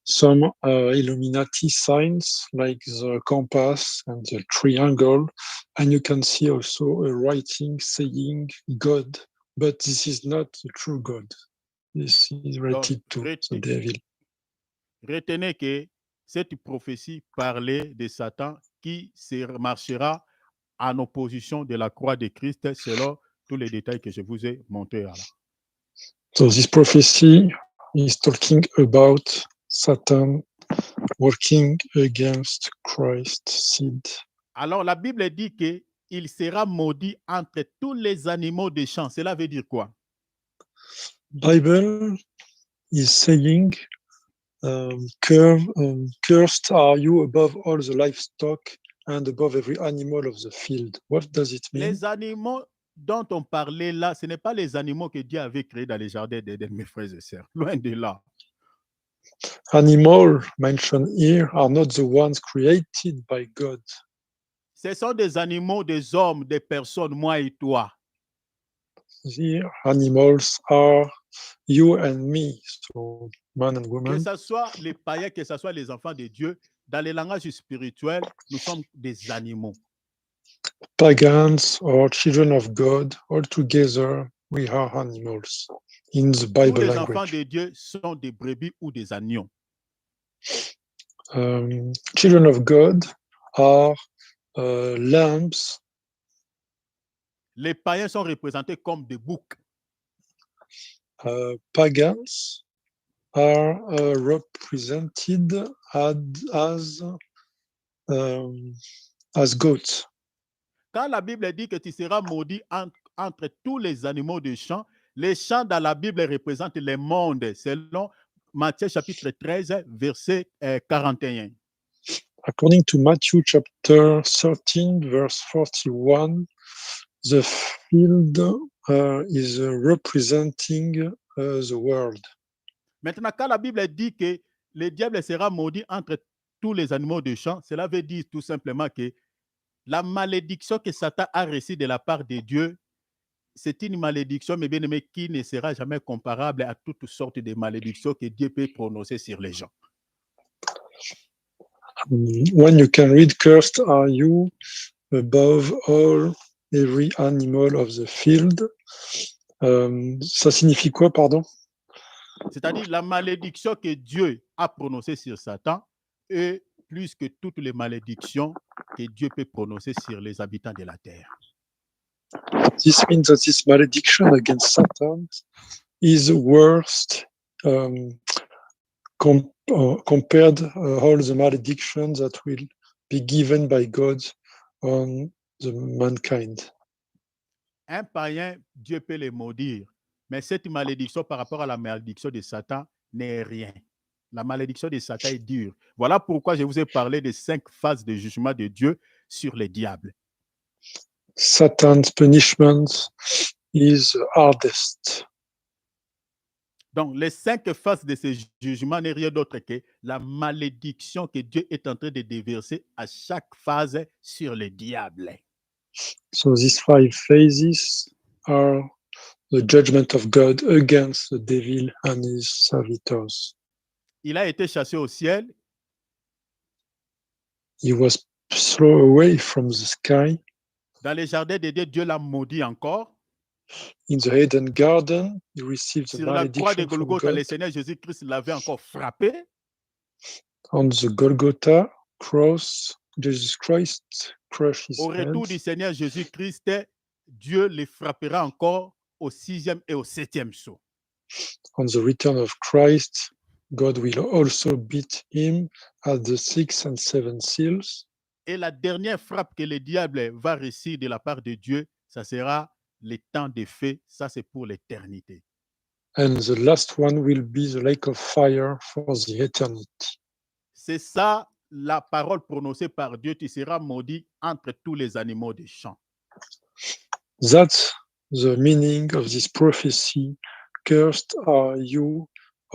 some Illuminati signs like the compass and the triangle, and you can see also a writing saying God, but this is not the true God. This is related to the devil. Retenez que cette prophétie parlait de Satan qui marchera en opposition de la croix de Christ selon tous les détails que je vous ai montrés là. So this prophecy is talking about Satan working against Christ's seed. Alors, la Bible dit qu'il sera maudit entre tous les animaux des champs. Cela veut dire quoi? Bible is saying, cursed are you above all the livestock and above every animal of the field. What does it mean? Les animaux dont on parlait là, ce n'est pas les animaux que Dieu avait créés dans les jardins d'Éden, mes frères et sœurs. Loin de là. Animals mentioned here are not the ones created by God. Ce sont des animaux, des hommes, des personnes, moi et toi. Here, animals are you and me, so man and Que woman. ce soit les païens, que ce soit les enfants de Dieu, dans les langages spirituels, nous sommes des animaux. Pagans or children of God, all together, we are animals in the Tous Bible les enfants language. de Dieu sont des brebis ou des agneaux. Children of God are lambs. Les païens sont représentés comme des boucs. Pagans are represented as goats. Quand la Bible dit que tu seras maudit entre tous les animaux des champs, les champs dans la Bible représentent les mondes, selon Matthieu chapitre 13, verset 41. According to Matthew chapter 13, verse 41, the field is representing the world. Maintenant, quand la Bible dit que le diable sera maudit entre tous les animaux des champs, cela veut dire tout simplement que la malédiction que Satan a reçue de la part de Dieu, c'est une malédiction, mais bien aimé, qui ne sera jamais comparable à toutes sortes de malédictions que Dieu peut prononcer sur les gens. When you can read, cursed are you above all every animal of the field. Ça signifie quoi, pardon? C'est-à-dire la malédiction que Dieu a prononcée sur Satan est plus que toutes les malédictions que Dieu peut prononcer sur les habitants de la terre. This means that this malediction against Satan is worst compared all the maledictions that will be given by God on the mankind. Un païen, Dieu peut les maudire, mais cette malédiction par rapport à la malédiction de Satan n'est rien. La malédiction de Satan est dure. Voilà pourquoi je vous ai parlé des 5 phases de jugement de Dieu sur les diables. Satan's punishment is hardest. Donc, les 5 phases de ce jugement n'est rien d'autre que la malédiction que Dieu est en train de déverser à chaque phase sur les diables. So these 5 phases are the judgment of God against the devil and his servitors. Il a été chassé au ciel. He was thrown away from the sky. Dans les jardins de Dieu, Dieu l'a maudit encore. In the Eden Garden, he received the Sur la croix de malediction from Golgotha, God. le Seigneur Jésus-Christ l'avait encore frappé. On the Golgotha cross, Jesus Christ crushed his Au retour head. du Seigneur Jésus-Christ, Dieu le frappera encore au 6e et au 7e sceau. On the return of Christ, God will also beat him at the 6th and 7th seals. Et la dernière frappe que le diable va réussir de la part de Dieu, ça sera le temps des faits. Ça, c'est pour l'éternité. And the last one will be the lake of fire for the eternity. C'est ça la parole prononcée par Dieu. Tu seras maudit entre tous les animaux des champs. That's the meaning of this prophecy. Cursed are you,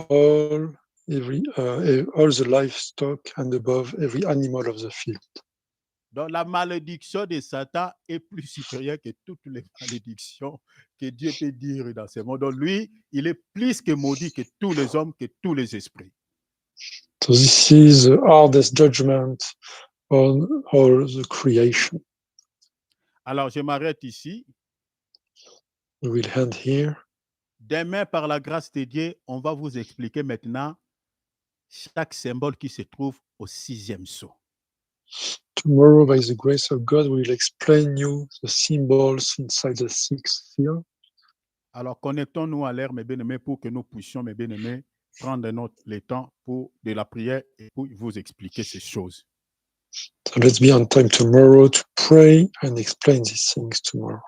all the livestock and above every animal of the field. Donc, la malédiction de Satan est plus supérieure que toutes les malédictions que Dieu peut dire dans ce monde. Donc, lui, il est plus que maudit que tous les hommes, que tous les esprits. So this is the hardest judgment on all the creation. Alors, je m'arrête ici. We will end here. Demain, par la grâce de Dieu, on va vous expliquer maintenant chaque symbole qui se trouve au 6e sceau. Tomorrow, by the grace of God, we will explain you the symbols inside the sixth seal. Alors, connectons-nous à l'air, mes bien-aimés, pour que nous puissions, mes bien-aimés, prendre le temps pour de la prière et pour vous expliquer ces choses. So let's be on time tomorrow to pray and explain these things tomorrow.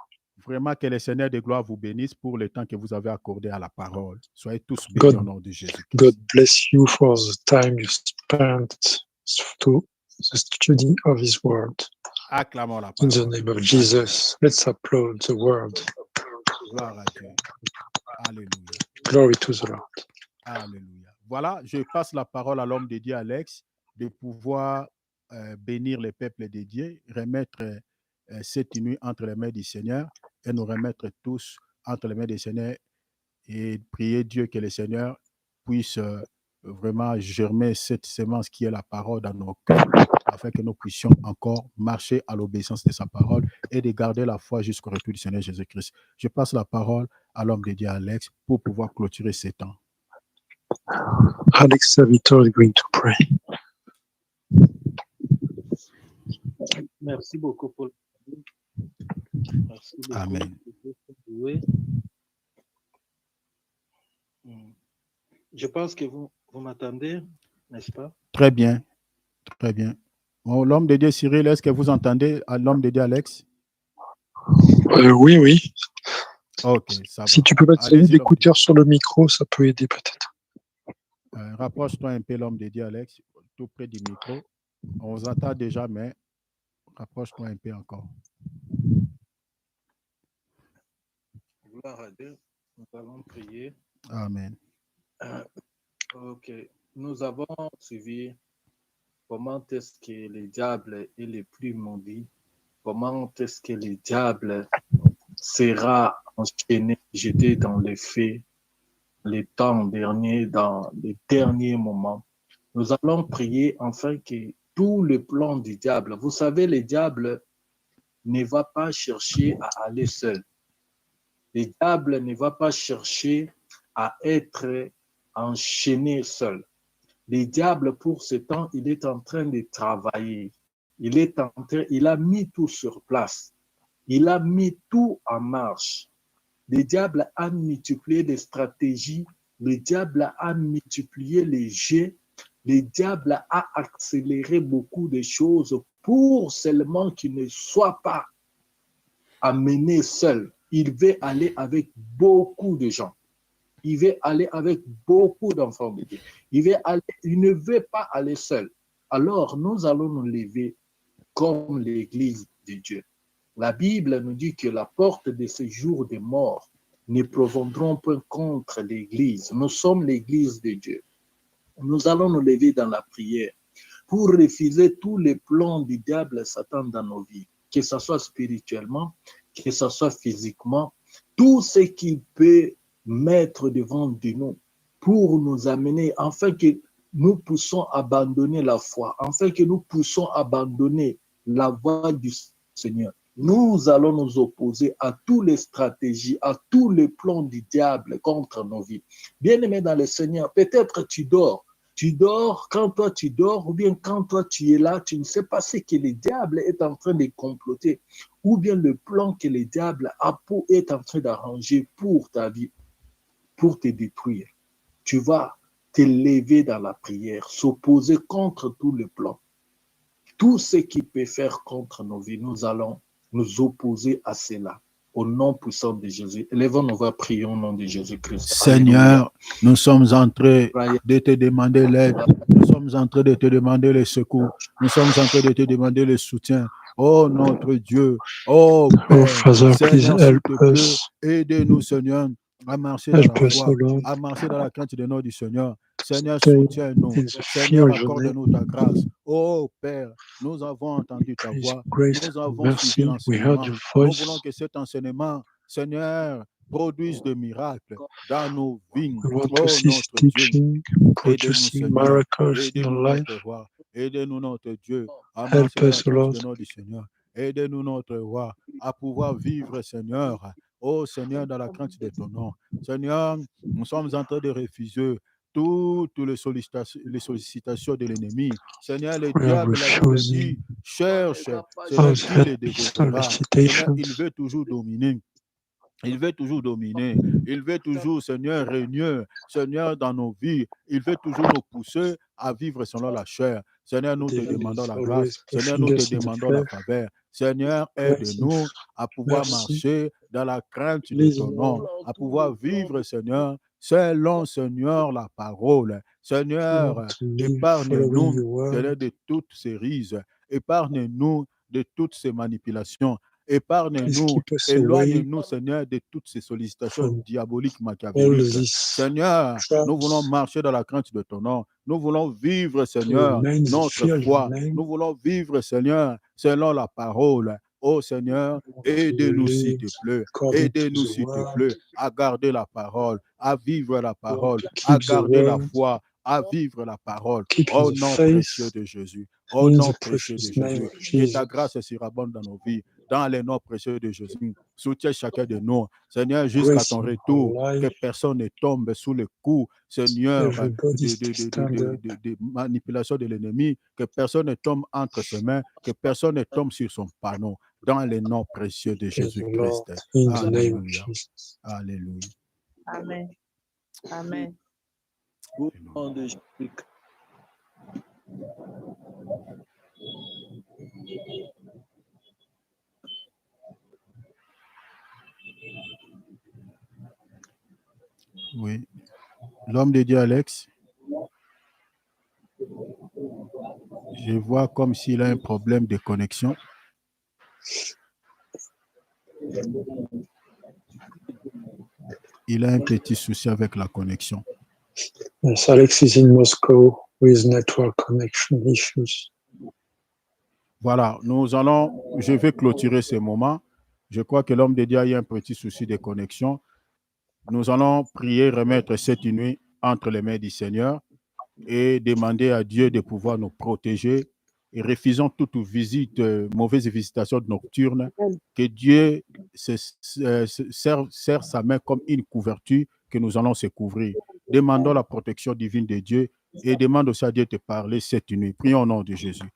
Vraiment, que le Seigneur de gloire vous bénisse pour le temps que vous avez accordé à la parole. Soyez tous bénis au nom de Jésus-Christ. God bless you for the time you spent to the study of His Word. Acclamons la In parole. the name of Jesus, let's applaud the Word. Gloire à Dieu. Alléluia. Glory to the Lord. Alléluia. Voilà, je passe la parole à l'homme de Dieu, Alex, de pouvoir bénir les peuples dédiés, remettre cette nuit entre les mains du Seigneur et nous remettre tous entre les mains du Seigneur et prier Dieu que le Seigneur puisse vraiment germer cette semence qui est la parole dans nos cœurs, afin que nous puissions encore marcher à l'obéissance de sa parole et de garder la foi jusqu'au retour du Seigneur Jésus-Christ. Je passe la parole à l'homme de Dieu, Alex, pour pouvoir clôturer ces temps. Alex Savitor is going to pray. Merci beaucoup pour Merci beaucoup. Amen. Je pense que vous m'entendez, n'est-ce pas? Très bien. Très bien. Bon, l'homme de Dieu, Cyril, est-ce que vous entendez l'homme de Dieu, Alex? Oui, oui. Ok, ça va. Si tu peux mettre l'écouteur sur le micro, ça peut aider peut-être. Rapproche-toi un peu, l'homme de Dieu, Alex, tout près du micro. On vous entend déjà, mais rapproche-toi un peu encore. Gloire à Dieu. Nous allons prier. Amen. Ok. Nous avons suivi comment est-ce que le diable est le plus maudit, comment est-ce que le diable sera enchaîné, jeté dans les faits, les temps derniers, dans les derniers moments. Nous allons prier afin que tout le plan du diable, vous savez, le diable ne va pas chercher à aller seul. Le diable ne va pas chercher à être enchaîné seul. Le diable, pour ce temps, il est en train de travailler. Il a mis tout sur place. Il a mis tout en marche. Le diable a multiplié les stratégies. Le diable a multiplié les jets. Le diable a accéléré beaucoup de choses pour seulement qu'il ne soit pas amené seul. Il veut aller avec beaucoup de gens. Il veut aller avec beaucoup d'enfants de Dieu. Il ne veut pas aller seul. Alors, nous allons nous lever comme l'Église de Dieu. La Bible nous dit que la porte de ce jour des morts ne prévaudront point contre l'Église. Nous sommes l'Église de Dieu. Nous allons nous lever dans la prière pour refuser tous les plans du diable Satan dans nos vies, que ce soit spirituellement, que ce soit physiquement, tout ce qu'il peut mettre devant de nous pour nous amener, afin que nous puissions abandonner la foi, afin que nous puissions abandonner la voie du Seigneur. Nous allons nous opposer à toutes les stratégies, à tous les plans du diable contre nos vies. Bien-aimé dans le Seigneur, peut-être tu dors. Tu dors, quand toi tu dors, ou bien quand toi tu es là, tu ne sais pas ce que le diable est en train de comploter, ou bien le plan que le diable est en train d'arranger pour ta vie, pour te détruire. Tu vas te lever dans la prière, s'opposer contre tout le plan. Tout ce qui peut faire contre nos vies, nous allons nous opposer à cela. Au nom puissant de Jésus. Élevons nos voix, prions au nom de Jésus-Christ. Seigneur, nous sommes en train de te demander l'aide. Nous sommes en train de te demander le secours. Nous sommes en train de te demander le soutien. Oh notre Dieu, oh Père, Father, Seigneur, please help s'il te plaît, us. aidez-nous, Seigneur, à marcher dans Help la us, foi, O Lord. à marcher dans la crainte du nom du Seigneur. Seigneur, Stay soutiens-nous. in the fear Seigneur, of your name. accorde-nous ta grâce. Oh Père, nous avons entendu ta Please, voix. grace Nous and avons suivi mercy. We heard l'enseignement. your Nous voice. voulons que cet enseignement, Seigneur, produise des miracles dans nos vies. We want to Oh see notre Dieu, teaching, aidez-nous, producing Seigneur. miracles in Aidez-nous, our life. notre roi. Aidez-nous, notre Dieu, à Help marcher dans la us, O crainte Lord. du nom du Seigneur. Aidez-nous, notre roi, à pouvoir vivre, Seigneur. Oh Seigneur, dans la crainte de ton nom. Seigneur, nous sommes en train de refuser toutes les sollicitations de l'ennemi. Seigneur, le We are diable, la Bible dit, refusing cherche all celui qui les these dévorera. Seigneur, il solicitations. veut toujours dominer. Il veut toujours dominer. Il veut toujours, Seigneur, régner, Seigneur, dans nos vies. Il veut toujours nous pousser à vivre selon la chair. Seigneur, nous te Devil demandons is la always grâce. Seigneur, pushing nous te us in the demandons la flesh. faveur. Seigneur, Grace and aide-nous à pouvoir mercy. marcher dans la crainte de Please, ton nom, Lord, à pouvoir vivre, Seigneur, selon, Seigneur, la parole. Seigneur, Lord, to live following épargne-nous, your word. Seigneur, de toutes ces rises. Épargne-nous de toutes ces manipulations. Please Épargne-nous, keep us away éloigne-nous, Seigneur, de toutes ces sollicitations from diaboliques, all machiavéliques. these Seigneur, nous voulons traps, marcher dans la crainte de ton nom. Nous voulons vivre, to Seigneur, remain in the notre fear of your foi. name. Nous voulons vivre, Seigneur, selon la parole. Oh Seigneur, To aide-nous s'il live te plaît. according to Aide-nous the s'il te word. plaît à garder la parole, à vivre la Lord, parole, to à keep the garder la word, foi, à vivre la parole. keep in Au the nom faith, précieux de Jésus. Au in nom the précieux de precious name Jésus. of Que ta Jesus. grâce surabonde dans nos vies. Dans les noms précieux de Jésus. Soutiens chacun de nous. Seigneur, jusqu'à Grace ton in our retour, que life. personne ne tombe sous le coup, Seigneur, Everybody to stand up. de manipulation de l'ennemi. Que personne ne tombe entre ses mains. Que personne ne tombe sur son panneau. Dans les noms précieux de Praise the Lord, Jésus-Christ. in the name of Alléluia. Jesus. Alléluia. Amen. Amen. Au nom de Jésus. Oui. L'homme de Dieu, Alex. Je vois comme s'il a un problème de connexion. Il a un petit souci avec la connexion. Yes, Alex is in Moscow with network connection issues. Voilà, je vais clôturer ce moment. Je crois que l'homme de Dieu a eu un petit souci de connexion. Nous allons prier, remettre cette nuit entre les mains du Seigneur et demander à Dieu de pouvoir nous protéger et refusons toute visite, mauvaise visitation nocturne, que Dieu serre sa main comme une couverture que nous allons se couvrir. Demandons la protection divine de Dieu et demande aussi à Dieu de te parler cette nuit. Prions au nom de Jésus.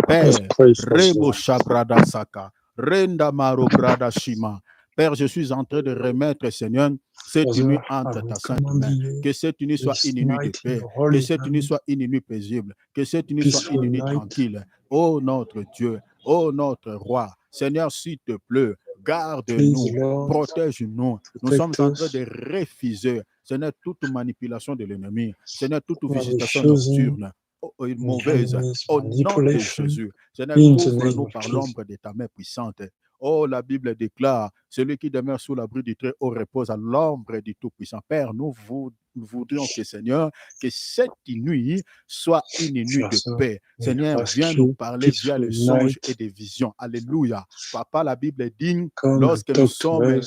Père, Rebo Shabrada Saka, Renda Maro Brada Shima. Père, je suis en train de remettre, Seigneur, cette nuit entre ta sainte main. Que cette nuit soit une nuit de paix. Que cette nuit soit une nuit paisible. Que cette nuit soit une nuit tranquille. Oh notre Dieu, oh notre roi, Seigneur, s'il te plaît, garde-nous, protège-nous. Nous sommes en train de refuser, Seigneur, toute manipulation de l'ennemi. Seigneur, toute visitation nocturne. Mauvaise, au nom de Jésus. Seigneur, couvre-nous par l'ombre de ta main puissante. Oh, la Bible déclare, celui qui demeure sous l'abri du Très-Haut repose à l'ombre du Tout-Puissant. Père, nous voudrions que, Seigneur, que cette nuit soit une nuit de paix. Seigneur, viens nous parler via les songes et des visions. Alléluia. Papa, la Bible dit, lorsque nous sommes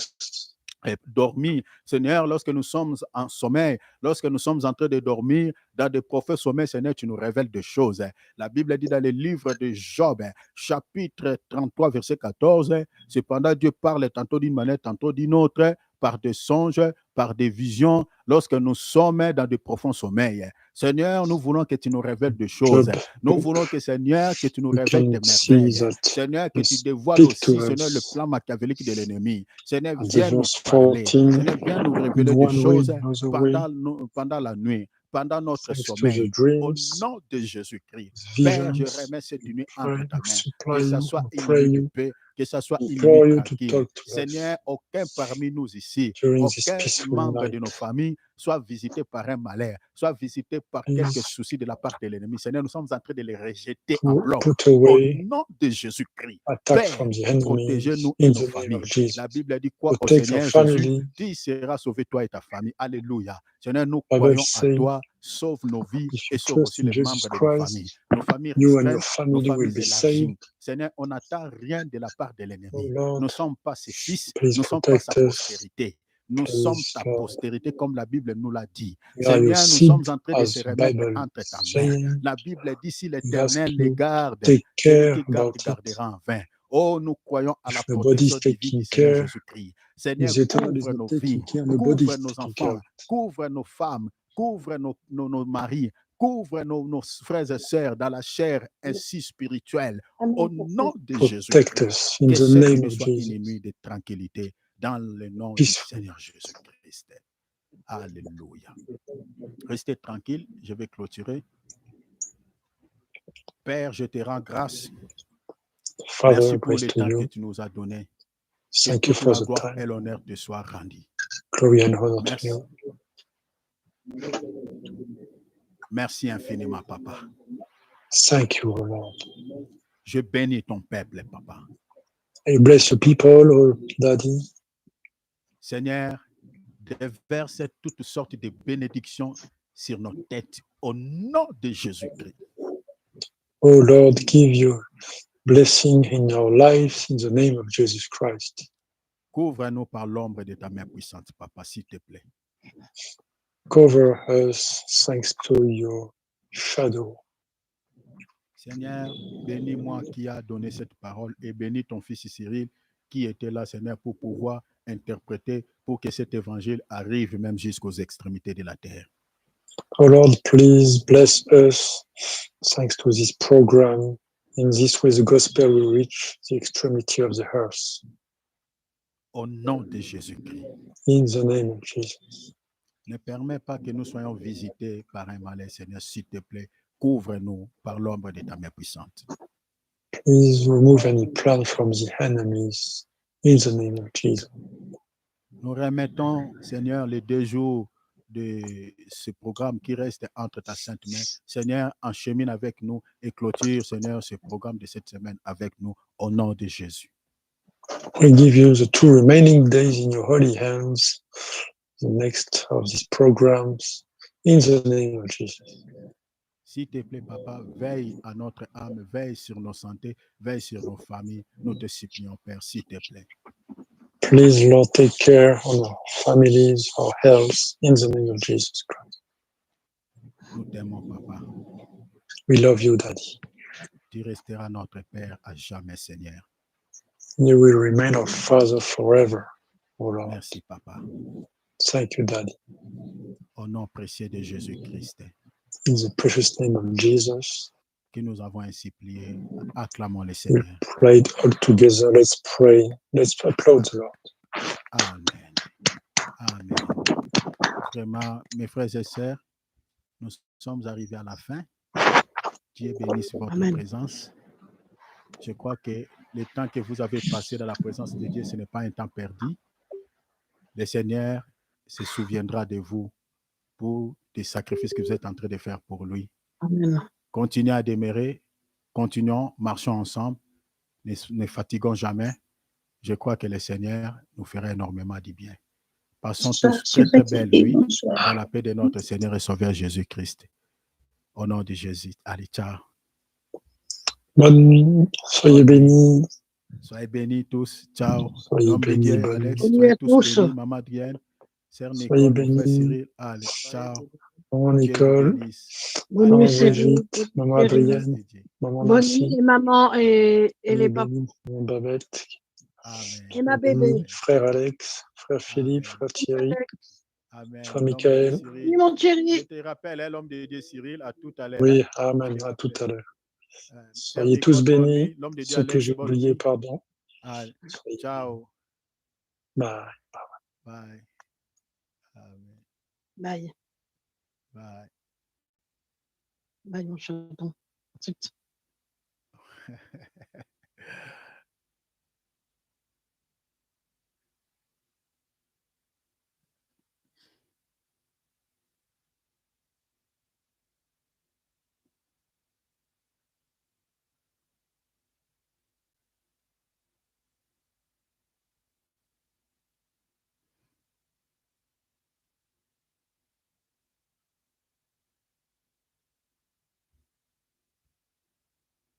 dormir, Seigneur, lorsque nous sommes en sommeil, lorsque nous sommes en train de dormir, dans des prophètes sommeils, Seigneur, tu nous révèles des choses. La Bible dit dans le livre de Job, chapitre 33, verset 14, cependant Dieu parle tantôt d'une manière, tantôt d'une autre, par des songes, par des visions, lorsque nous sommes dans de profonds sommeils. Seigneur, nous voulons que tu nous révèles des choses. Nous voulons que, Seigneur, que tu nous révèles des merveilles. Seigneur, que tu dévoiles aussi, Seigneur, le plan machiavélique de l'ennemi. Seigneur, viens nous parler. Seigneur, viens nous révéler des choses pendant la nuit, pendant notre sommeil. Au nom de Jésus-Christ. Père, je remets cette nuit entre ta main. Que ce soit une nuit de paix, que ce soit une nuit tranquille. Seigneur, aucun parmi nous ici, aucun membre de nos familles soit visité par un malheur, soit visité par quelques soucis de la part de l'ennemi. Seigneur, nous sommes en train de les rejeter à blanc. Au nom de Jésus-Christ, Père, protégez-nous et nos familles. La Bible dit quoi au Seigneur Jésus? Qui sera sauvé, toi et ta famille? Alléluia. Seigneur, nous croyons à toi. Sauve nos vies et sauve aussi les membres de nos familles. Nos familles restreintes, nos familles élargies. Seigneur, on n'attend rien de la part de l'ennemi. Nous ne sommes pas ses fils, nous ne sommes pas sa postérité. Nous sommes ta postérité comme la Bible nous l'a dit. Seigneur, nous sommes en train de se remettre entre ta main. La Bible dit si l'Éternel les garde, celui qui garde gardera en vain. Oh, nous croyons à la protection divine du Seigneur Jésus-Christ. Seigneur, couvre nos vies, couvre nos enfants, couvre nos femmes, Couvre nos maris, couvre nos frères et sœurs dans la chair ainsi spirituelle. Au nom de Protect Jésus-Christ, us in que the cette name nuit of soit une Jesus. nuit de tranquillité dans le nom du Peaceful. Seigneur Jésus-Christ. Alléluia. Restez tranquille, je vais clôturer. Père, je te rends grâce. Father, Merci pour grace le to temps que you. tu nous as donné. Que Thank you toute for la the gloire et time. l'honneur te soient rendus. Glory and honor to Merci. you. Merci infiniment, Papa. Thank you, Lord. Je bénis ton peuple, Papa. I bless your people, oh Daddy. Seigneur, déverse toutes sortes de bénédictions sur nos têtes au nom de Jésus-Christ. Oh Lord, give your blessing in our lives in the name of Jesus Christ. Couvre-nous par l'ombre de ta main puissante, Papa, s'il te plaît. Cover us thanks to your shadow. Seigneur, bénis-moi qui a donné cette parole et bénis ton fils Cyril qui était là, Seigneur, pour pouvoir interpréter, pour que cet évangile arrive même jusqu'aux extrémités de la terre. Oh Lord, please bless us thanks to this program. In this way, the gospel will reach the extremity of the earth. Au nom de Jésus-Christ. In the name of Jesus. Ne permets pas que nous soyons visités par un malin, Seigneur, s'il te plaît. Couvre-nous par l'ombre de ta main puissante. Please remove any plan from the enemies. In the name of Jesus. Nous remettons, Seigneur, les 2 jours de ce programme qui reste entre ta sainte main. Seigneur, enchemine avec nous et clôture, Seigneur, ce programme de cette semaine avec nous au nom de Jésus. We give you the 2 remaining days in your holy hands, the next of these programs, in the name of Jesus. S'il te plaît, Papa, veille à notre âme, veille sur nos santé, veille sur nos familles. Nous te supplions, Père, s'il te plaît. Please, Lord, take care of our families, our health, in the name of Jesus Christ. Nous t'aimons, Papa. We love you, Daddy. Tu resteras notre Père à jamais, Seigneur. You will remain our Father forever, oh Lord. Merci, Papa. Thank you, Daddy. Au nom précieux de Jésus-Christ, In the precious name of Jesus, que nous avons ainsi prié, acclamons le we Seigneur. prayed all together. Let's pray. Let's applaud the Lord. Amen. Amen. Vraiment, mes frères et sœurs, nous sommes arrivés à la fin. Dieu bénisse votre Amen. présence. Je crois que le temps que vous avez passé dans la présence de Dieu, ce n'est pas un temps perdu. Le Seigneur se souviendra de vous pour des sacrifices que vous êtes en train de faire pour lui. Amen. Continuez à demeurer, continuons, marchons ensemble, ne fatiguons jamais. Je crois que le Seigneur nous fera énormément du bien. Passons tous très très belle nuit dans la paix de notre Seigneur et Sauveur Jésus-Christ. Au nom de Jésus. Allez, ciao. Bonne nuit. Soyez bénis. Soyez bénis tous. Ciao. Soyez L'homme de bénis. Dieu, Bonne Alex, nuit. Bonne nuit soyez à tous tous. bénis. Maman Adrienne, Sœur Soyez Nicole, mon frère bénis. Cyril. Allez, ciao. Maman Dieu vous Nicole, bénisse. Bonne Maman nuit, Cyril. Brigitte, Maman Cyril. Adrienne, Merci, Dieu. Maman Bonne Nancy, nuit, maman et soyez les papas. bénis. Maman Babette, Amen. Et ma soyez bébé. bénis. Frère Alex, frère Philippe, Amen. frère Thierry, Amen. frère L'homme de Dieu, Michael. Cyril. Oui, mon Je Thierry. te rappelle, hein, l'homme de Dieu, Cyril, à tout à l'heure. Oui, Hein. amen. Je te À tout à rappelle. l'heure. Sœur Soyez tous Nicole, bonne bénis. nuit. L'homme de Dieu, Ceux que Alex, j'ai bonne oubliés, nuit. pardon. Allez, Soyez ciao. Bye. Bye. Amen. Bye. Bye. Bye, mon chaton.